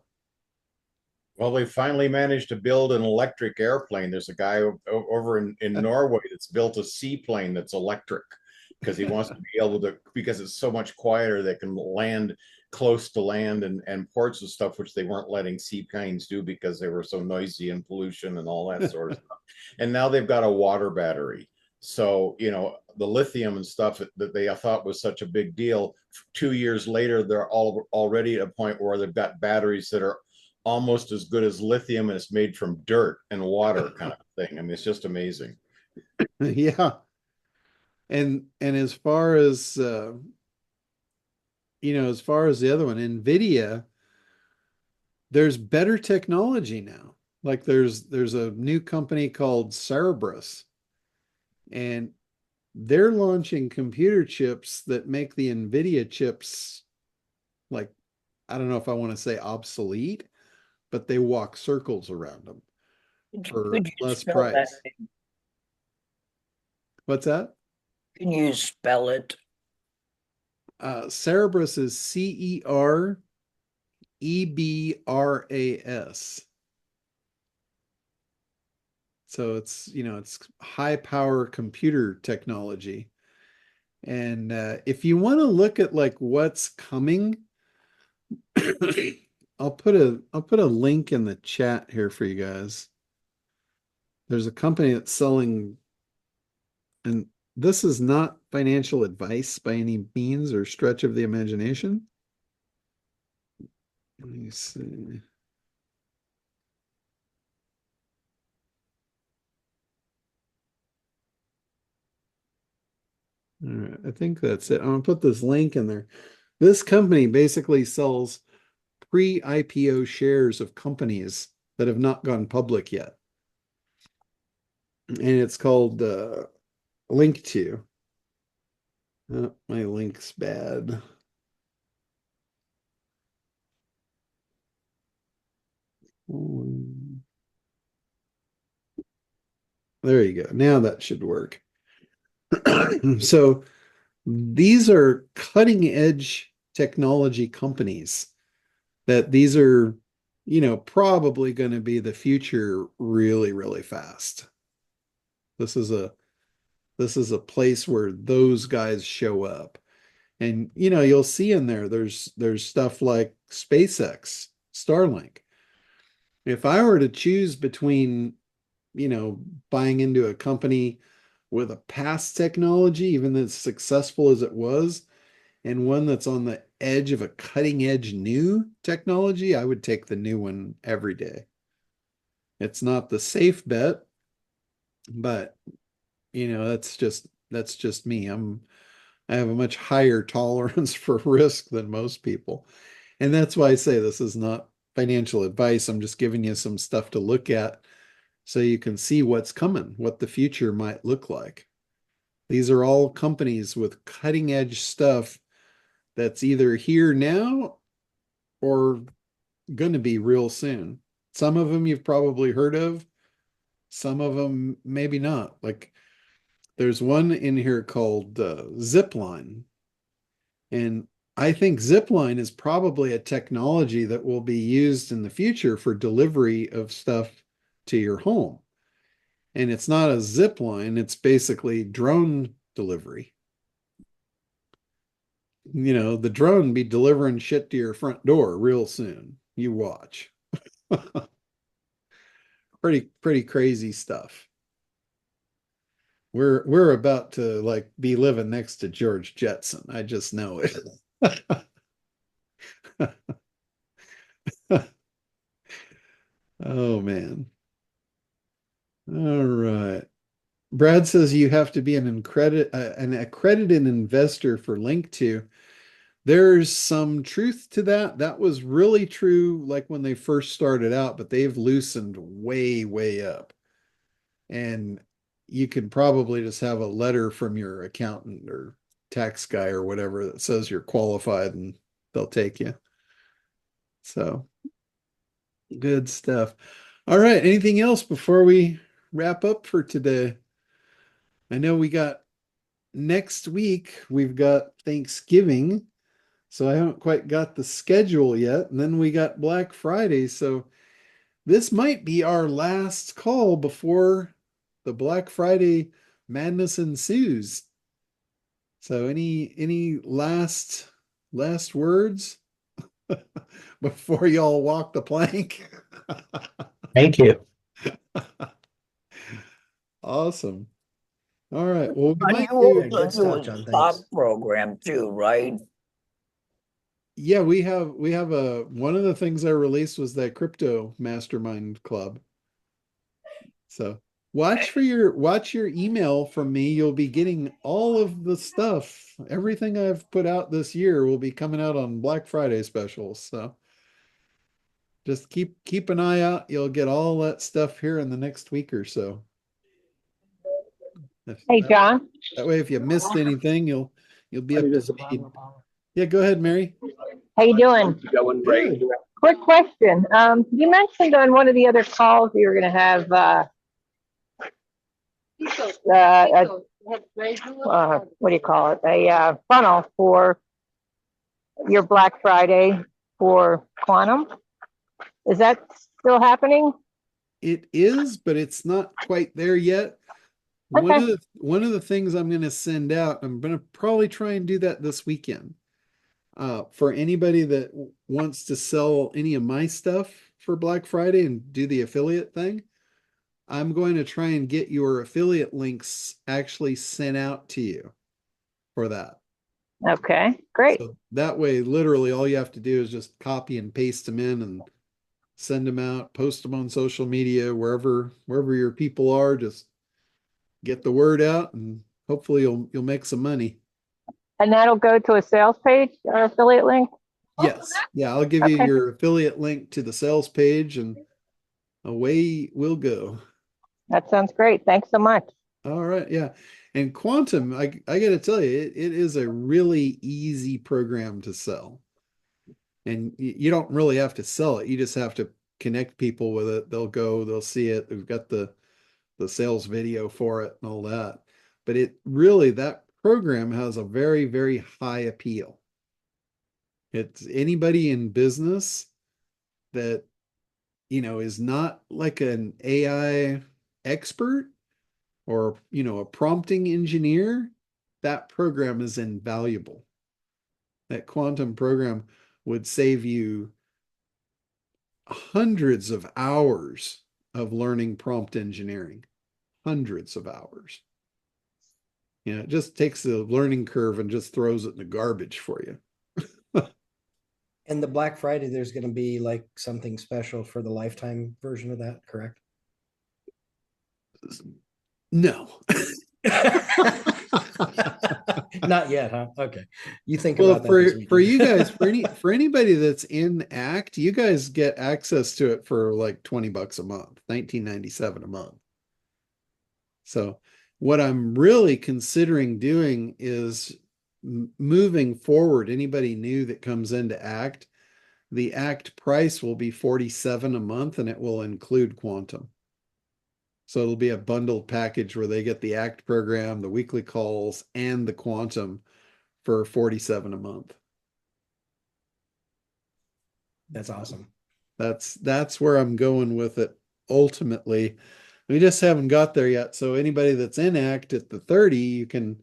Well, they finally managed to build an electric airplane. There's a guy over in Norway that's built a seaplane that's electric because he wants to be able to, because it's so much quieter, they can land close to land and ports and stuff, which they weren't letting seaplanes do because they were so noisy and pollution and all that sort of stuff. And now they've got a water battery. So, the lithium and stuff that they thought was such a big deal, 2 years later, they're already at a point where they've got batteries that are almost as good as lithium, and it's made from dirt and water kind of thing. I mean, it's just amazing. Yeah. And as far as as far as the other one, Nvidia, there's better technology now. Like there's a new company called Cerberus, and they're launching computer chips that make the Nvidia chips, like, I don't know if I want to say obsolete, but they walk circles around them for Could you less spell that? price. What's that? Can you spell it? Cerberus is Cerebras. So it's high power computer technology. And if you want to look at like what's coming, I'll put a link in the chat here for you guys. There's a company that's selling, and this is not financial advice by any means or stretch of the imagination. Let me see. All right, I think that's it. I'm gonna put this link in there. This company basically sells pre-IPO shares of companies that have not gone public yet. And it's called Link to. Oh, my link's bad. There you go. Now that should work. So these are cutting edge technology companies that these are, probably going to be the future really, really fast. This is a place where those guys show up. And you'll see in there's stuff like SpaceX, Starlink. If I were to choose between, buying into a company with a past technology, even as successful as it was, and one that's on the edge of a cutting edge new technology, I would take the new one every day. It's not the safe bet, but that's just me. I have a much higher tolerance for risk than most people. And that's why I say this is not financial advice. I'm just giving you some stuff to look at so you can see what's coming, what the future might look like. These are all companies with cutting edge stuff that's either here now or going to be real soon. Some of them you've probably heard of, some of them maybe not. Like there's one in here called Zipline. And I think Zipline is probably a technology that will be used in the future for delivery of stuff to your home. And it's not a zip line, it's basically drone delivery. The drone be delivering shit to your front door real soon. You watch. Pretty crazy stuff. We're about to like be living next to George Jetson. I just know it. Oh man. All right. Brad says you have to be an accredited investor for Link to. There's some truth to that. That was really true like when they first started out, but they've loosened way, way up. And you can probably just have a letter from your accountant or tax guy or whatever that says you're qualified and they'll take you. So good stuff. All right. Anything else before we wrap up for today? I know next week, we've got Thanksgiving. So I haven't quite got the schedule yet. And then we got Black Friday. So this might be our last call before the Black Friday madness ensues. So any last words before y'all walk the plank? Thank you. Awesome. All right. Well, we And might you do. good also do stuff, a John, stock thanks. program too, right? Yeah, we have one of the things I released was that crypto mastermind club. So watch your email from me. You'll be getting all of the stuff. Everything I've put out this year will be coming out on Black Friday specials. So just keep an eye out. You'll get all that stuff here in the next week or so. Hey, John. That way, if you missed anything, you'll be up to speed. Yeah, go ahead, Mary. How you doing? Good. Quick question. You mentioned on one of the other calls you were going to have what do you call it? A funnel for your Black Friday for Quantum. Is that still happening? It is, but it's not quite there yet. Okay. One of the things I'm going to send out, I'm going to probably try and do that this weekend. For anybody that wants to sell any of my stuff for Black Friday and do the affiliate thing, I'm going to try and get your affiliate links actually sent out to you for that. Okay, great. So that way, literally all you have to do is just copy and paste them in and send them out, post them on social media, wherever your people are, just get the word out and hopefully you'll make some money. And that'll go to a sales page or affiliate link? Yes. Yeah, I'll give you your affiliate link to the sales page and away we'll go. That sounds great. Thanks so much. All right. Yeah. And Quantum, I got to tell you, it is a really easy program to sell. And you don't really have to sell it. You just have to connect people with it. They'll go, they'll see it. We've got the sales video for it and all that. But it really, that program has a very, very high appeal. It's anybody in business that, is not like an AI expert or, a prompting engineer. That program is invaluable. That Quantum program would save you hundreds of hours of learning prompt engineering, hundreds of hours. It just takes the learning curve and just throws it in the garbage for you. And the Black Friday, there's going to be like something special for the lifetime version of that, correct? No. Not yet, huh? Okay. You think Well, about that this for weekend. you guys, for anybody that's in ACT, you guys get access to it for like $20 a month, $19.97 a month. So what I'm really considering doing is moving forward. Anybody new that comes into ACT, the ACT price will be $47 a month, and it will include Quantum. So it'll be a bundled package where they get the ACT program, the weekly calls, and the Quantum for $47 a month. That's awesome. That's where I'm going with it ultimately. We just haven't got there yet. So anybody that's in ACT at the 30, you can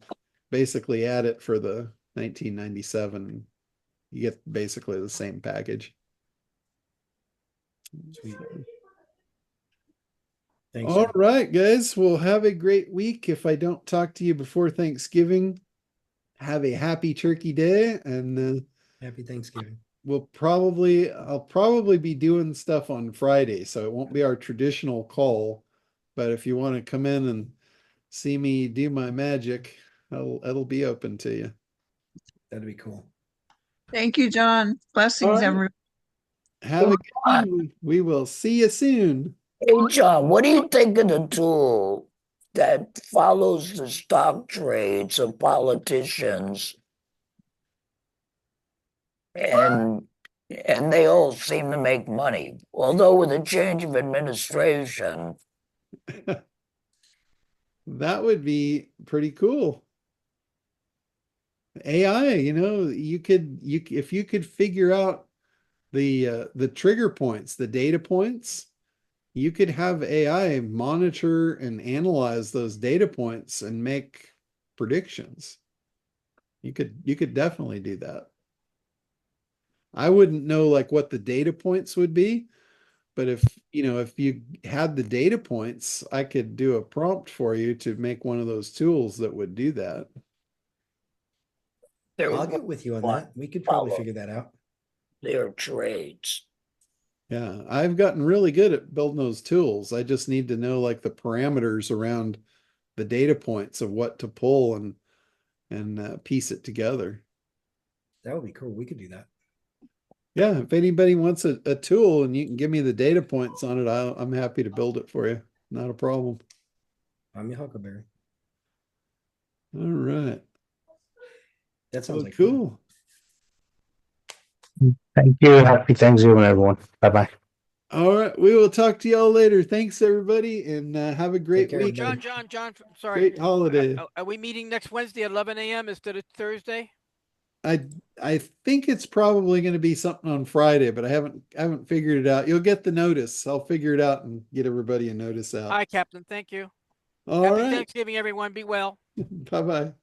basically add it for the 1997. You get basically the same package. Sweet. Thanks. All John. right, guys. Well, have a great week. If I don't talk to you before Thanksgiving, have a happy Turkey Day, and Happy Thanksgiving. I'll probably be doing stuff on Friday, so it won't be our traditional call. But if you want to come in and see me do my magic, it'll be open to you. That'd be cool. Thank you, John. Blessings, All right. everyone. Have a good one. We will see you soon. Hey, John, what do you think of the tool that follows the stock trades of politicians? And they all seem to make money. Although with a change of administration, That would be pretty cool. AI, if you could figure out the trigger points, the data points, you could have AI monitor and analyze those data points and make predictions. You could definitely do that. I wouldn't know like what the data points would be, but if you had the data points, I could do a prompt for you to make one of those tools that would do that. I'll get with you on that. We could probably figure that out. their trades. Yeah, I've gotten really good at building those tools. I just need to know like the parameters around the data points of what to pull and piece it together. That would be cool. We could do that. Yeah, if anybody wants a tool and you can give me the data points on it, I'm happy to build it for you. Not a problem. I'm your Huckleberry. All right. That sounds like cool. Thank you. Happy Thanksgiving, everyone. Bye bye. All right, we will talk to y'all later. Thanks, everybody, and have a great care, week. everybody. John, sorry. Great holiday. Are we meeting next Wednesday at 11 a.m. instead of Thursday? I think it's probably going to be something on Friday, but I haven't figured it out. You'll get the notice. I'll figure it out and get everybody a notice out. Hi, Captain. Thank you. All Happy right. Thanksgiving, everyone. Be well. Bye bye.